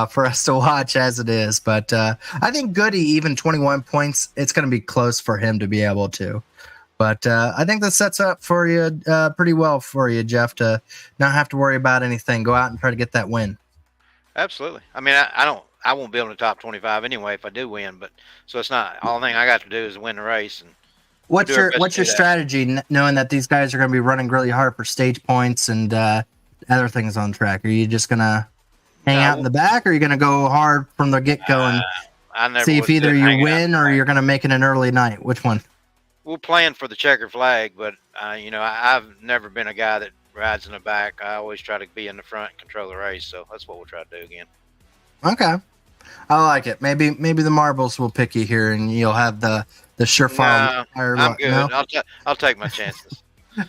for us to watch as it is. But I think Goody, even 21 points, it's going to be close for him to be able to. But I think that sets up for you pretty well for you, Jeff, to not have to worry about anything. Go out and try to get that win. Absolutely. I mean, I won't be on the top 25 anyway if I do win. But so it's not all thing I got to do is win the race. And what's your strategy, knowing that these guys are going to be running really hard for stage points and other things on track? Are you just going to hang out in the back, or are you going to go hard from the get-go and see if either you win or you're going to make it an early night? Which one? We'll plan for the checker flag, but I've never been a guy that rides in the back. I always try to be in the front and control the race, so that's what we'll try to do again. Okay, I like it. Maybe the marbles will pick you here, and you'll have the surefire. No, I'm good. No? I'll take my chances. All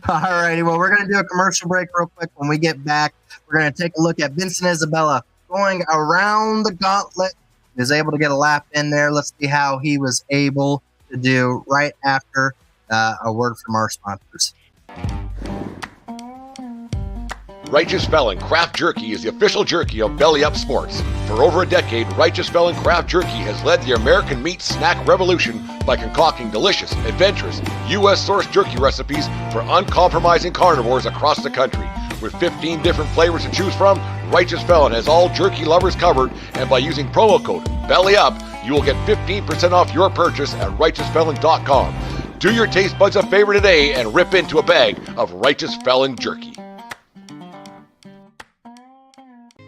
righty. Well, we're going to do a commercial break real quick. When we get back, we're going to take a look at Vincent Isabella going around the gauntlet. He was able to get a lap in there. Let's see how he was able to do right after a word from our sponsors. Righteous Felon Craft Jerky is the official jerky of BellyUp Sports. For over a decade, Righteous Felon Craft Jerky has led the American meat snack revolution by concocting delicious, adventurous, U.S.-sourced jerky recipes for uncompromising carnivores across the country. With 15 different flavors to choose from, Righteous Felon has all jerky lovers covered, and by using promo code BellyUp, you will get 15% off your purchase at RighteousFelon.com. Do your taste buds a favor today and rip into a bag of Righteous Felon jerky.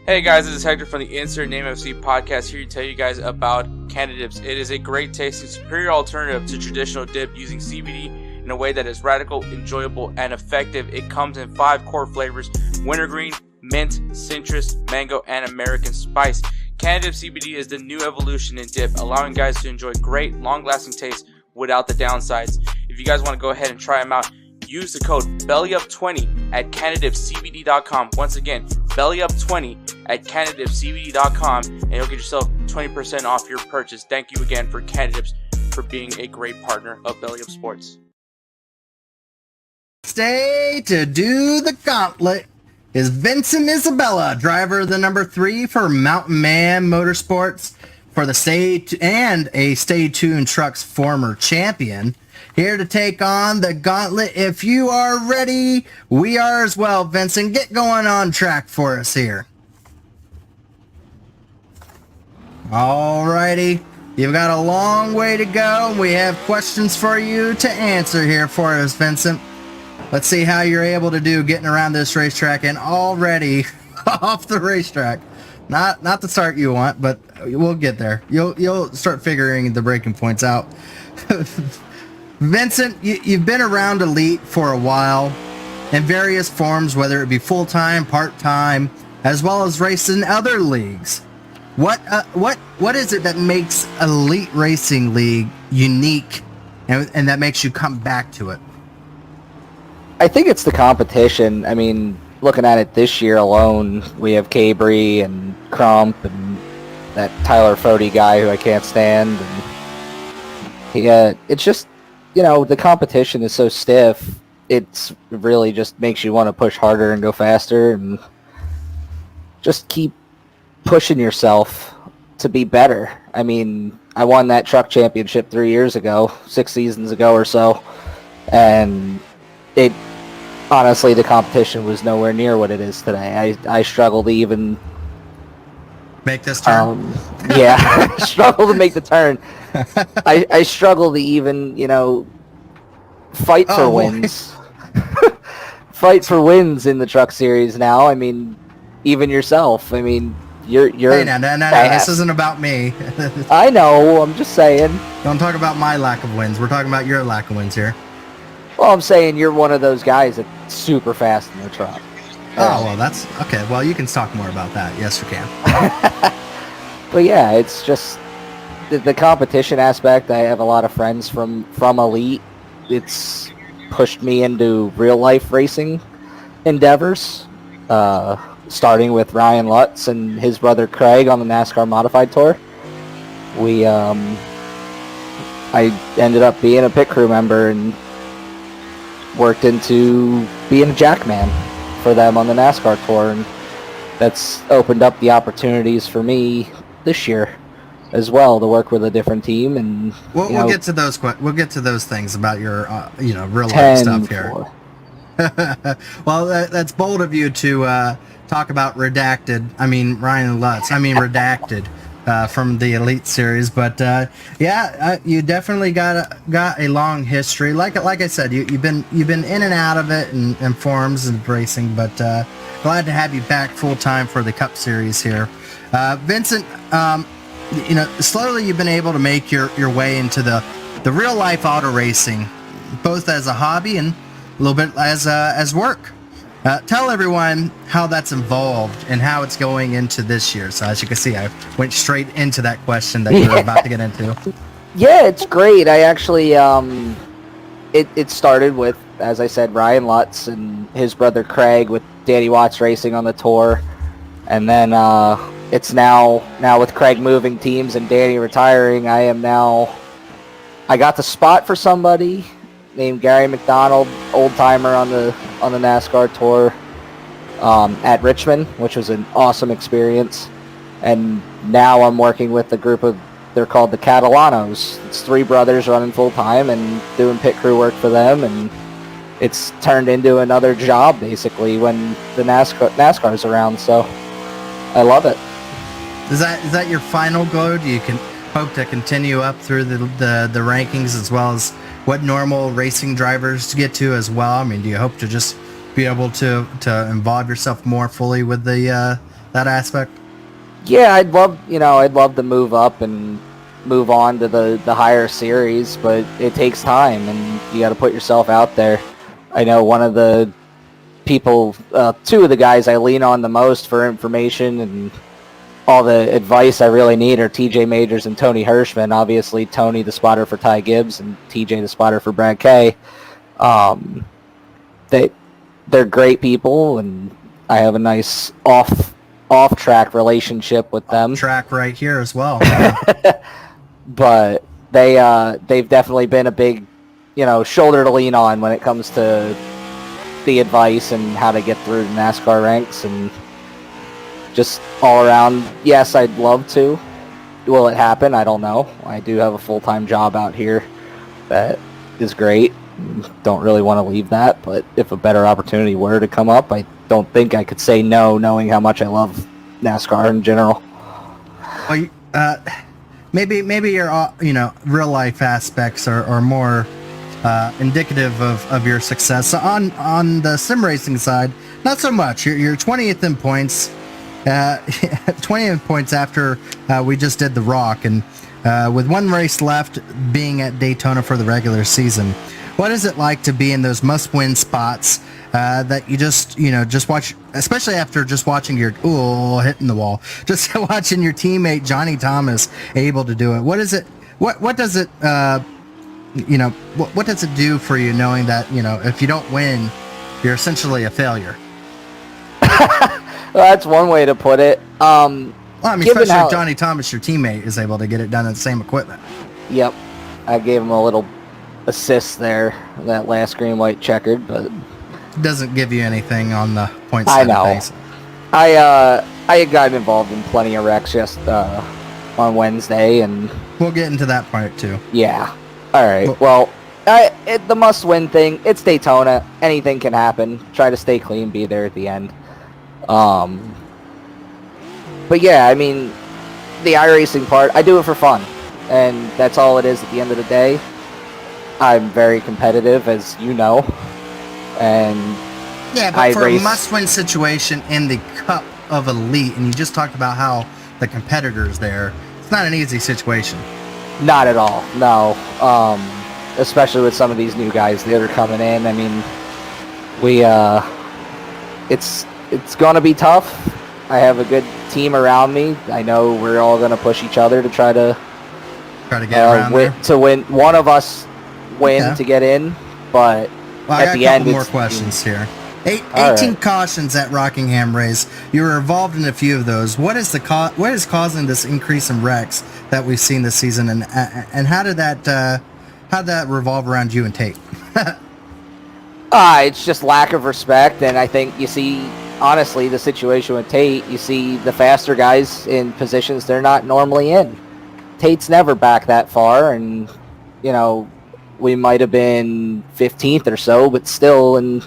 Hey guys, this is Hector from the Insert Name FC podcast, here to tell you guys about Canada Dips. It is a great tasting, superior alternative to traditional dip using CBD in a way that is radical, enjoyable, and effective. It comes in 5 core flavors: wintergreen, mint, citrus, mango, and American spice. Canada Dip CBD is the new evolution in dip, allowing guys to enjoy great, long-lasting taste without the downsides. If you guys want to go ahead and try them out, use the code BellyUp20 at CanadipCBD.com. Once again, BellyUp20 at CanadipCBD.com, and you'll get yourself 20% off your purchase. Thank you again for Canadips for being a great partner of BellyUp Sports. Stay to do the gauntlet is Vincent Isabella, driver of the number 3 for Mountain Man Motorsports for the Stay Tuned Trucks former champion. Here to take on the gauntlet. If you are ready, we are as well. Vincent, get going on track for us here. All righty. You've got a long way to go. We have questions for you to answer here for us, Vincent. Let's see how you're able to do getting around this racetrack and already off the racetrack. Not the start you want, but we'll get there. You'll start figuring the breaking points out. Vincent, you've been around Elite for a while in various forms, whether it be full-time, part-time, as well as racing other leagues. What is it that makes Elite Racing League unique and that makes you come back to it? I think it's the competition. I mean, looking at it this year alone, we have Cabry and Crump and that Tyler Fody guy who I can't stand. And it's just, the competition is so stiff. It's really just makes you want to push harder and go faster and just keep pushing yourself to be better. I mean, I won that truck championship 6 seasons ago or so. and it honestly, the competition was nowhere near what it is today. I struggle to even make this turn. Yeah, struggle to make the turn. I struggle to even, fight for wins. Fight for wins in the truck series now. I mean, even yourself. I mean, you're. Hey, no. This isn't about me. I know. I'm just saying. Don't talk about my lack of wins. We're talking about your lack of wins here. Well, I'm saying you're one of those guys that's super fast in the truck. Oh, well, that's okay. Well, you can talk more about that. Yes, you can. But yeah, it's just the competition aspect. I have a lot of friends from Elite. It's pushed me into real life racing endeavors, starting with Ryan Lutz and his brother Craig on the NASCAR Modified Tour. I ended up being a pit crew member and worked into being a jackman for them on the NASCAR Tour, and that's opened up the opportunities for me this year as well to work with a different team. And we'll get to those. We'll get to those things about your real life stuff here. Well, that's bold of you to talk about Redacted. I mean Ryan Lutz. I mean Redacted from the Elite Series. But you definitely got a long history. Like I said, you've been in and out of it and forums and racing. But glad to have you back full time for the Cup Series here, Vincent. Slowly you've been able to make your way into the real life auto racing, both as a hobby and a little bit as work. Tell everyone how that's involved and how it's going into this year. So as you can see, I went straight into that question that you were about to get into. Yeah, it's great. I actually, it started with, as I said, Ryan Lutz and his brother Craig with Danny Watts Racing on the tour. And then it's now with Craig moving teams and Danny retiring, I got the spot for somebody named Gary McDonald, old timer on the NASCAR Tour at Richmond, which was an awesome experience. And now I'm working with a group of, they're called the Catalanos. It's 3 brothers running full time and doing pit crew work for them, and it's turned into another job basically when the NASCAR's around. So I love it. Is that your final goal? Do you hope to continue up through the rankings as well as what normal racing drivers get to as well? I mean, do you hope to just be able to involve yourself more fully with that aspect? Yeah, I'd love to move up and move on to the higher series, but it takes time and you got to put yourself out there. I know one of the people, 2 of the guys I lean on the most for information and all the advice I really need are TJ Majors and Tony Hirschman. Obviously, Tony, the spotter for Ty Gibbs, and TJ, the spotter for Brad Kay. They're great people, and I have a nice off-track relationship with them. Track right here as well. But they've definitely been a big, shoulder to lean on when it comes to the advice and how to get through the NASCAR ranks and just all around. Yes, I'd love to. Will it happen? I don't know. I do have a full-time job out here that is great. Don't really want to leave that, but if a better opportunity were to come up, I don't think I could say no, knowing how much I love NASCAR in general. Well, maybe your real life aspects are more indicative of your success. On the sim racing side, not so much. You're 20th in points. 20th points after we just did the Rock, and with 1 race left, being at Daytona for the regular season. What is it like to be in those must-win spots that you just watch, especially after just watching hitting the wall, just watching your teammate Johnny Thomas able to do it? What is it? What does it? What does it do for you knowing that if you don't win, you're essentially a failure? Well, that's one way to put it. Well, I mean, especially if Johnny Thomas, your teammate, is able to get it done in the same equipment. Yep. I gave him a little assist there, that last green, white, checkered, but doesn't give you anything on the points. I know. I had gotten involved in plenty of wrecks just on Wednesday, and we'll get into that part too. Yeah. All right. Well, The must-win thing. It's Daytona. Anything can happen. Try to stay clean. Be there at the end. But yeah, I mean, the iRacing part, I do it for fun, and that's all it is at the end of the day. I'm very competitive, as you know, and yeah, but for a must-win situation in the Cup of Elite, and you just talked about how the competitors there, it's not an easy situation. Not at all, no. Especially with some of these new guys that are coming in. I mean, it's going to be tough. I have a good team around me. I know we're all going to push each other to try to get around win, to win. One of us win to get in, but at the end, I got a couple more questions here. 18 cautions at Rockingham race. You were involved in a few of those. What is causing this increase in wrecks that we've seen this season, and how did that revolve around you and Tate? It's just lack of respect, and I think you see, honestly, the situation with Tate, you see the faster guys in positions they're not normally in. Tate's never back that far, and, you know, we might have been 15th or so, but still, and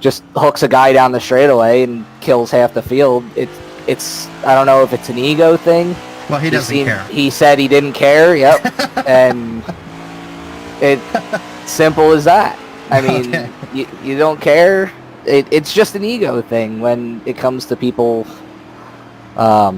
just hooks a guy down the straightaway and kills half the field. It's I don't know if it's an ego thing. Well, he doesn't care. He said he didn't care, yep. And it's simple as that. I mean, you don't care. It's just an ego thing when it comes to people. We're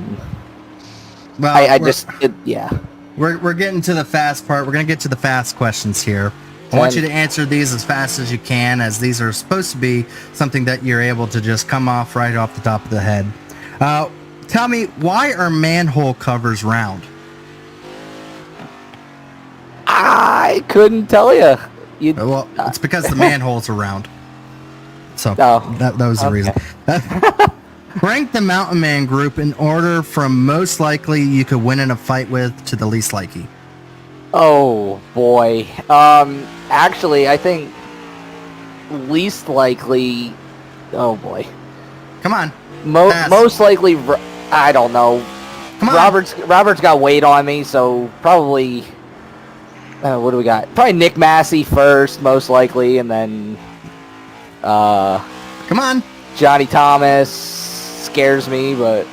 getting to the fast part. We're going to get to the fast questions here. I want you to answer these as fast as you can, as these are supposed to be something that you're able to just come off right off the top of the head. Tell me, why are manhole covers round? I couldn't tell you. Well, it's because the manholes are round. So that was the reason. Rank the Mountain Man group in order from most likely you could win in a fight with to the least likely. Oh boy. Actually, I think least likely. Oh boy. Come on. Most likely, I don't know. Come on. Robert's got weight on me, so probably. What do we got? Probably Nick Massey first, most likely, and then. Come on. Johnny Thomas scares me, but.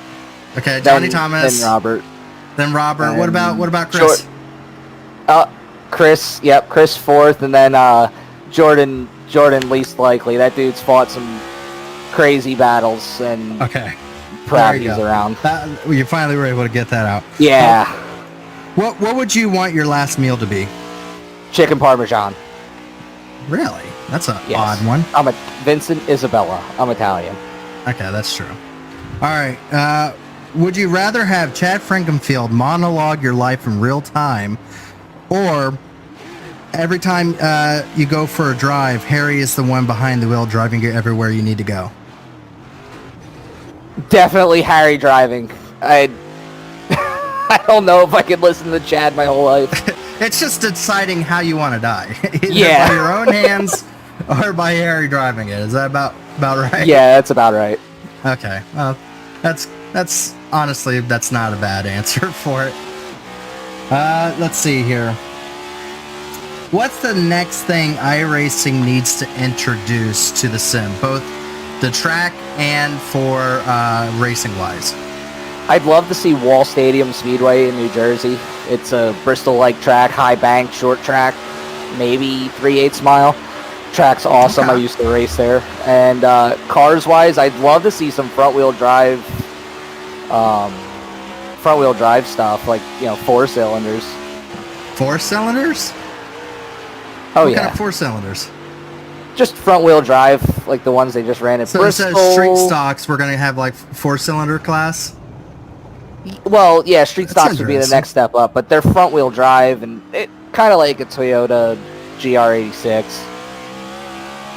Okay, Johnny Thomas. Then Robert. Then Robert. And what about Chris? Chris. Yep, Chris fourth, and then Jordan least likely. That dude's fought some crazy battles and. Okay. Proud he's around. You finally were able to get that out. Yeah. What would you want your last meal to be? Chicken Parmesan. Really? That's an odd one. I'm Vincent Isabella. I'm Italian. Okay, that's true. All right. Would you rather have Chad Frankenfield monologue your life in real time, or every time you go for a drive, Harry is the one behind the wheel driving you everywhere you need to go? Definitely Harry driving. I don't know if I could listen to Chad my whole life. It's just deciding how you want to die. Either by your own hands or by Harry driving it. Is that about right? Yeah, that's about right. Okay. Well, that's honestly, that's not a bad answer for it. Let's see here. What's the next thing iRacing needs to introduce to the sim, both the track and for racing-wise? I'd love to see Wall Stadium Speedway in New Jersey. It's a Bristol-like track, high bank, short track, maybe 3/8 mile. Track's awesome. I used to race there. And cars-wise, I'd love to see some front-wheel drive stuff, like 4 cylinders. 4 cylinders? Oh, what kind of 4 cylinders? Just front-wheel drive, like the ones they just ran at Bristol. So street stocks, we're going to have like 4-cylinder class? Well, yeah, street stocks would be the next step up, but they're front-wheel drive, and it kind of like a Toyota GR86.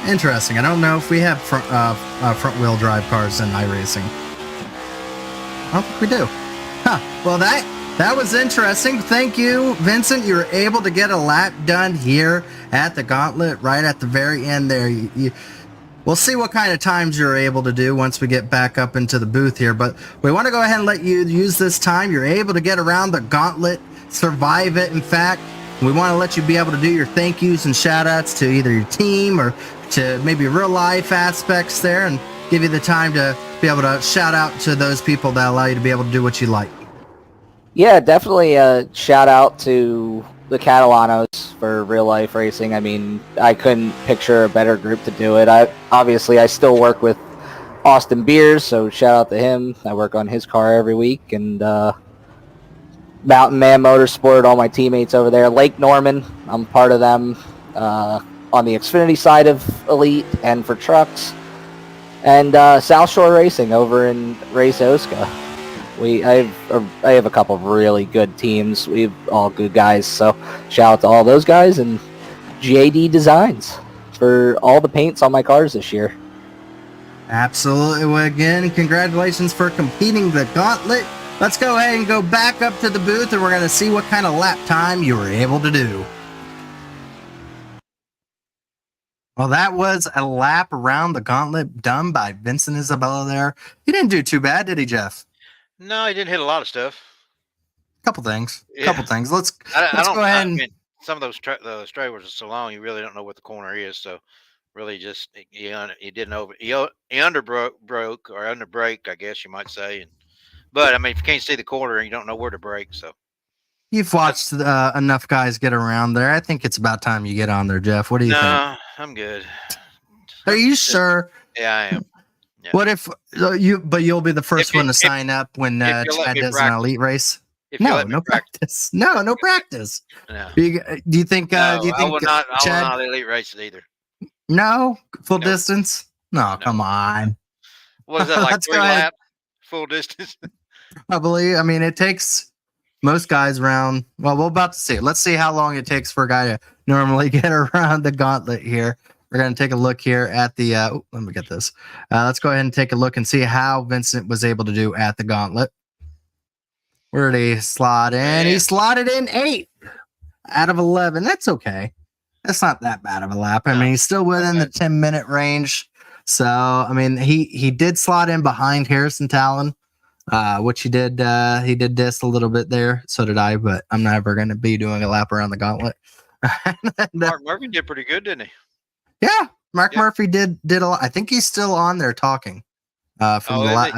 Interesting. I don't know if we have front-wheel drive cars in iRacing. I don't think we do. Huh. Well, that was interesting. Thank you, Vincent. You were able to get a lap done here at the Gauntlet right at the very end there. We'll see what kind of times you're able to do once we get back up into the booth here, but we want to go ahead and let you use this time. You're able to get around the Gauntlet, survive it, in fact, We want to let you be able to do your thank yous and shout outs to either your team or to maybe real life aspects there, and give you the time to be able to shout out to those people that allow you to be able to do what you like. Yeah, definitely a shout out to the Catalanos for real life racing. I mean, I couldn't picture a better group to do it. I still work with Austin Beers, so shout out to him. I work on his car every week, and Mountain Man Motorsport, all my teammates over there. Lake Norman, I'm part of them on the Xfinity side of Elite and for trucks. And South Shore Racing over in Race Osca. I have a couple of really good teams. We've all good guys, so shout out to all those guys, and JD Designs for all the paints on my cars this year. Absolutely. Well, again, congratulations for completing the gauntlet. Let's go ahead and go back up to the booth, and we're going to see what kind of lap time you were able to do. Well, that was a lap around the gauntlet done by Vincent Isabella there. He didn't do too bad, did he, Jeff? No, he didn't hit a lot of stuff. Couple things. Yeah. Let's go ahead and... I mean, some of those straightaways are so long, you really don't know what the corner is. So, really, just he underbroke or underbrake, I guess you might say. But I mean, if you can't see the corner, you don't know where to brake. So, you've watched enough guys get around there. I think it's about time you get on there, Jeff. What do you think? No, I'm good. Are you sure? Yeah, I am. Yeah. What if you'll be the first one to sign up when Chad does an elite race? No practice. No practice. No. Do you think? No, do you think I will Chad? not elite race it either. No full distance. No, come on. What is that, like 3 laps? Full distance? Probably. I mean, it takes most guys around. Well, we're about to see. Let's see how long it takes for a guy to normally get around the gauntlet here. We're going to take a look here at the. Let me get this. Let's go ahead and take a look and see how Vincent was able to do at the gauntlet. Where did he slot in? Man. He slotted in 8 out of 11. That's okay. That's not that bad of a lap. I mean, he's still within the 10-minute range. So, I mean, he did slot in behind Harrison Talon, which he did diss a little bit there. So did I, but I'm never going to be doing a lap around the gauntlet. Mark Murphy did pretty good, didn't he? Yeah, Mark Murphy did a lot. I think he's still on there talking. I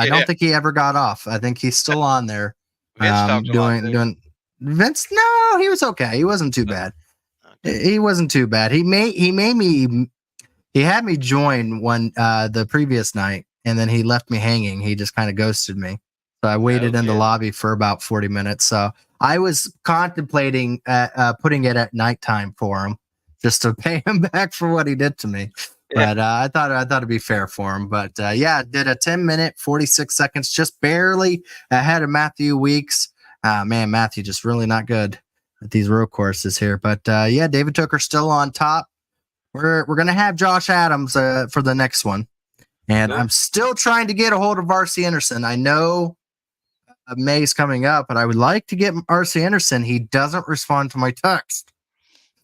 don't think he ever got off. I think he's still on there. Doing Vince. No, he was okay. He wasn't too bad. Okay. He wasn't too bad. He had me join the previous night, and then he left me hanging. He just kind of ghosted me. So I waited in the lobby for about 40 minutes. So I was contemplating putting it at nighttime for him, just to pay him back for what he did to me. Yeah. But I thought it'd be fair for him. But did a 10-minute 46 seconds, just barely ahead of Matthew Weeks. Man, Matthew just really not good at these road courses here. But David Tooker still on top. We're gonna have Josh Adams for the next one, and I'm still trying to get a hold of RC Anderson. I know May's coming up, but I would like to get RC Anderson. He doesn't respond to my text.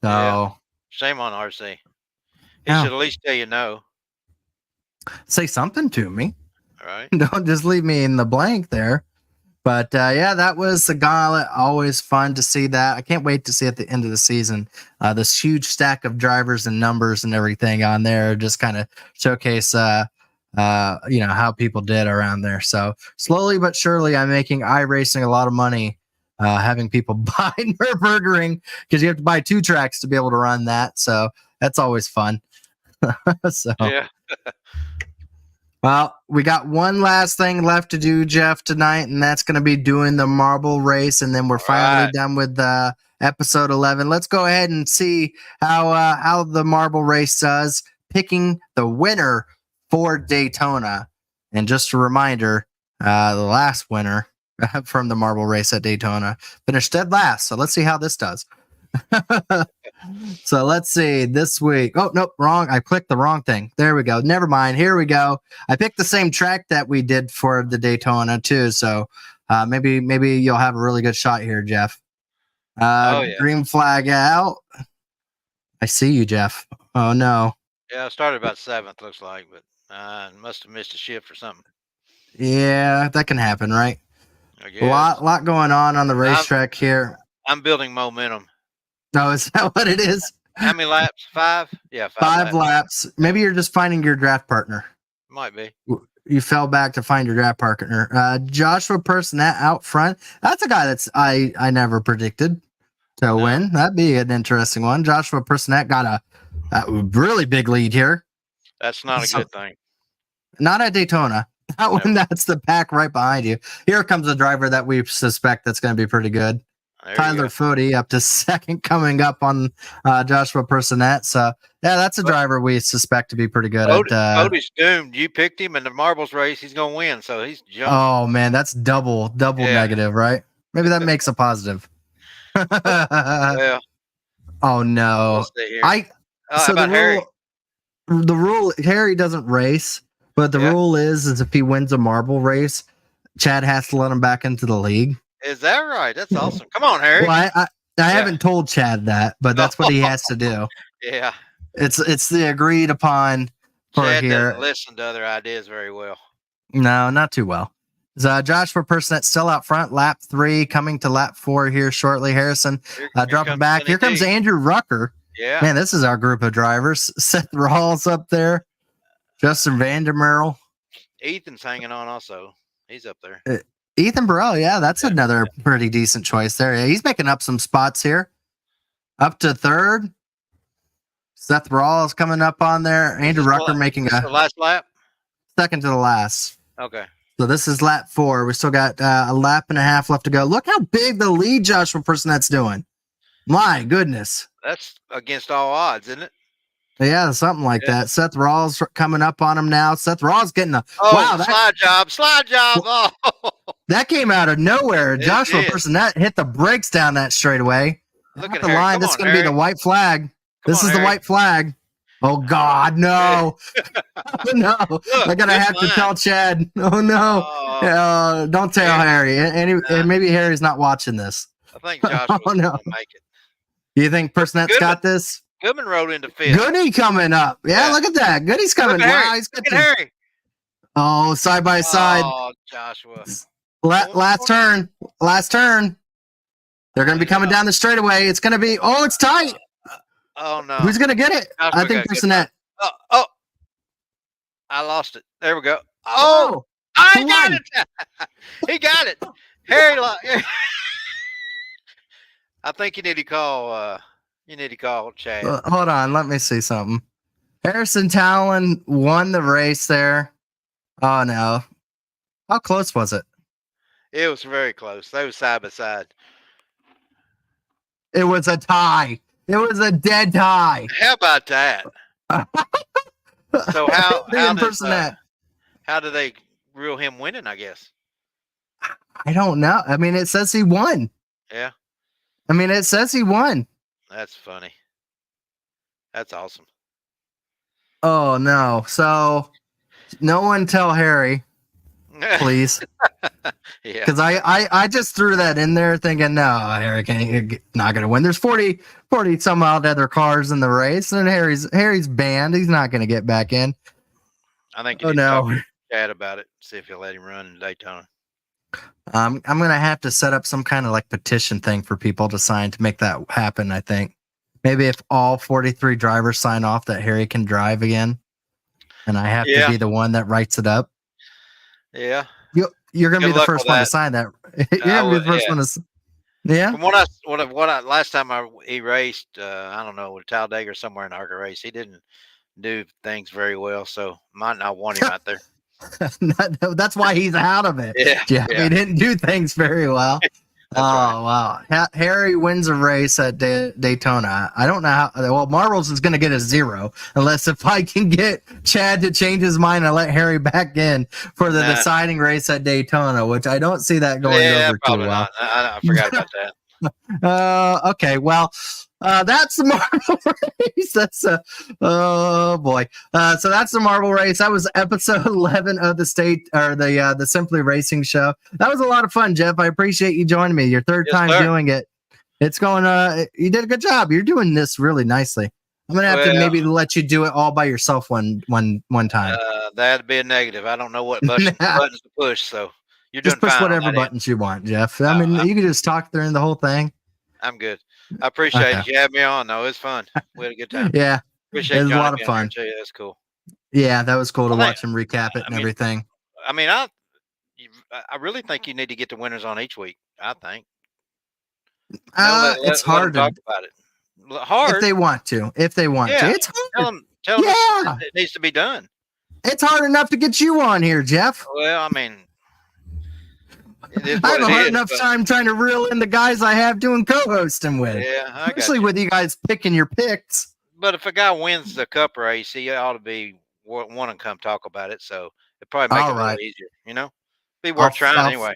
So. Yeah. Shame on RC. He should at least tell you no. Say something to me. All right. Don't just leave me in the blank there. But that was the gauntlet. Always fun to see that. I can't wait to see at the end of the season this huge stack of drivers and numbers and everything on there. Just kind of showcase, how people did around there. So slowly but surely, I'm making iRacing a lot of money. Having people buy Nürburgring, because you have to buy 2 tracks to be able to run that. So that's always fun. Yeah. Well, we got one last thing left to do, Jeff, tonight, and that's going to be doing the marble race, and then we're finally done with episode 11. Let's go ahead and see how the marble race does, picking the winner for Daytona. And just a reminder, the last winner from the marble race at Daytona finished dead last. So let's see how this does. So let's see this week. Oh, nope, wrong. I clicked the wrong thing. There we go. Never mind. Here we go. I picked the same track that we did for the Daytona too. So maybe you'll have a really good shot here, Jeff. Green flag out. I see you, Jeff. Oh no. Yeah, I started about 7th, looks like, but I must have missed a shift or something. Yeah, that can happen, right? I guess. A lot going on the racetrack here. I'm building momentum. No, is that what it is? How many laps? 5? Yeah, 5 laps. Maybe you're just finding your draft partner. Might be. You fell back to find your draft partner. Joshua Personette out front. That's a guy that's I never predicted to win. That'd be an interesting one. Joshua Personette got a really big lead here. That's not a good thing. Not at Daytona. That one, that's the pack right behind you. Here comes a driver that we suspect that's going to be pretty good. Tyler Footy up to second, coming up on Joshua Personette. So, yeah, that's a driver we suspect to be pretty good. Footy's doomed. You picked him in the marbles race. He's going to win, so he's jumping. Oh, man, that's double negative, right? Maybe that makes a positive. Yeah. Oh, no. So the rule, Harry doesn't race, but the rule is if he wins a marble race, Chad has to let him back into the league. Is that right? That's awesome. Come on, Harry. Well, I haven't told Chad that, but that's what he has to do. Yeah. It's the agreed upon for Chad here. doesn't listen to other ideas very well. No, not too well. Joshua Personette still out front, lap 3, coming to lap 4 here shortly. Harrison dropping back. Here comes Andrew Rucker. Yeah. Man, this is our group of drivers. Seth Rawls up there. Justin Vandermeer. Ethan's hanging on also. He's up there. Ethan Burrell, yeah, that's another pretty decent choice there. Yeah, he's making up some spots here. Up to third. Seth Rawls coming up on there. Andrew Rucker making the last lap? Second to the last. Okay. So this is lap 4. We still got a lap and a half left to go. Look how big the lead Joshua Personette's doing. My goodness. That's against all odds, isn't it? Yeah, something like that. Seth Rawls coming up on him now. Seth Rawls getting a slide job. Oh, that came out of nowhere. Joshua Personette hit the brakes down that straightaway. Look at the line. This is going to be the white flag. This is the white flag. Oh God, no! No! I gotta have to tell Chad. Oh no! Don't tell Harry. And maybe Harry's not watching this. I think Joshua's gonna make it. You think Personette's got this? Goodman rode into fifth. Goody coming up. Yeah, look at that. Goody's coming. Wow, he's good. Harry. Oh, side by side. Oh, Joshua. Last turn. They're going to be coming down the straightaway. It's going to be. Oh, it's tight. Oh no. Who's going to get it? Joshua, I think Personette. Oh. I lost it. There we go. Oh, I got it. He got it. Harry. I think you need to call. Chad. Hold on, let me see something. Harrison Talon won the race there. Oh no. How close was it? It was very close. They were side by side. It was a tie. It was a dead tie. How about that? So how do they rule him winning, I guess? I don't know. I mean, it says he won. Yeah. I mean, it says he won. That's funny. That's awesome. Oh no! So, no one tell Harry, please. Yeah. Because I just threw that in there thinking, no, Harry not going to win. There's 40 some odd other cars in the race, and Harry's banned. He's not going to get back in. I think you need to talk to Chad about it. See if he'll let him run in Daytona. I'm going to have to set up some kind of like petition thing for people to sign to make that happen. I think maybe if all 43 drivers sign off that Harry can drive again, and I have to be the one that writes it up. Yeah. You're going to be the first one to sign that. You're going to be the first one to. Yeah. From last time he raced, I don't know, with Talladega or somewhere in the ARCA race, he didn't do things very well, so might not want him out there. That's why he's out of it. Yeah. He didn't do things very well. Wow. Harry wins a race at Daytona. I don't know how. Well, Marbles is going to get a 0 unless if I can get Chad to change his mind and let Harry back in for the deciding race at Daytona, which I don't see that going over too well. Not. I forgot about that. Okay. Well, that's the marble race. That's oh boy. So that's the marble race. That was episode 11 of the Simply Racing show. That was a lot of fun, Jeff. I appreciate you joining me. Your third time doing it. It's going. You did a good job. You're doing this really nicely. I'm gonna have to maybe let you do it all by yourself one time. That'd be a negative. I don't know what buttons to push. So you're just push whatever buttons you want, Jeff. I mean, you can just talk during the whole thing. I'm good. I appreciate Okay. it. You had me on, though. It was fun. We had a good time. Yeah, Appreciate it was a Johnny lot of being there, fun. too. Yeah, that's cool. Yeah, that was cool to I think- watch him recap it and I mean, everything. I mean, I really think you need to get the winners on each week. I think. It's Let them hard to talk about it. Hard. if they want to. If they want to, Yeah. it's hard. Tell them Yeah. it needs to be done. It's hard enough to get you on here, Jeff. Well, I mean, it is I what have a it hard is, enough but- time trying to reel in the guys I have doing co-hosting with. Yeah, I got Especially you. with you guys picking your picks. But if a guy wins the cup race, he ought to be want to come talk about it. So it probably make All it a right. little easier. You know, be worth trying anyway.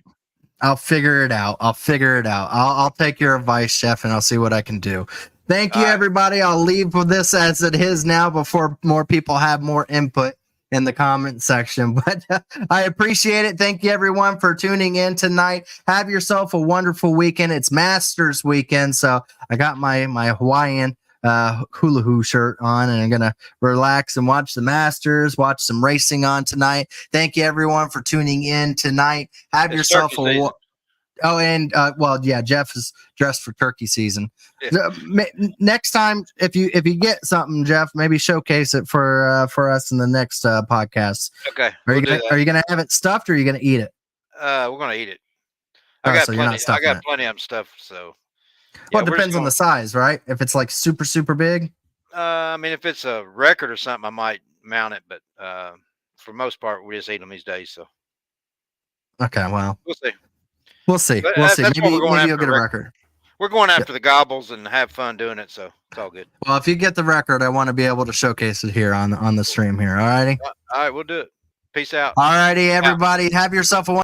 I'll figure it out. I'll take your advice, Chef, and I'll see what I can do. Thank you, everybody. I'll leave with this as it is now before more people have more input in the comment section. But I appreciate it. Thank you, everyone, for tuning in tonight. Have yourself a wonderful weekend. It's Masters weekend, so I got my Hawaiian hula hoop shirt on, and I'm gonna relax and watch the Masters, watch some racing on tonight. Thank you, everyone, for tuning in tonight. Have yourself a oh, and Jeff is dressed for turkey season. Yeah. Next time, if you get something, Jeff, maybe showcase it for us in the next podcast. Okay. Are you gonna have it stuffed, or are you gonna eat it? We're gonna eat it. Oh, I got so you're not plenty. I stuffing got it. plenty of stuff. So. Well, it depends on the size, right? If it's like super, super big. I mean, if it's a record or something, I might mount it, but for most part, we just eat them these days. So. Okay, well, we'll see. We'll see. But We'll see. that's what Maybe we're going you'll after, get a record. We're going after the gobbles and have fun doing it, so it's all good. Well, if you get the record, I want to be able to showcase it here on the stream here. All righty. All right, we'll do it. Peace out. All righty, everybody. Have yourself a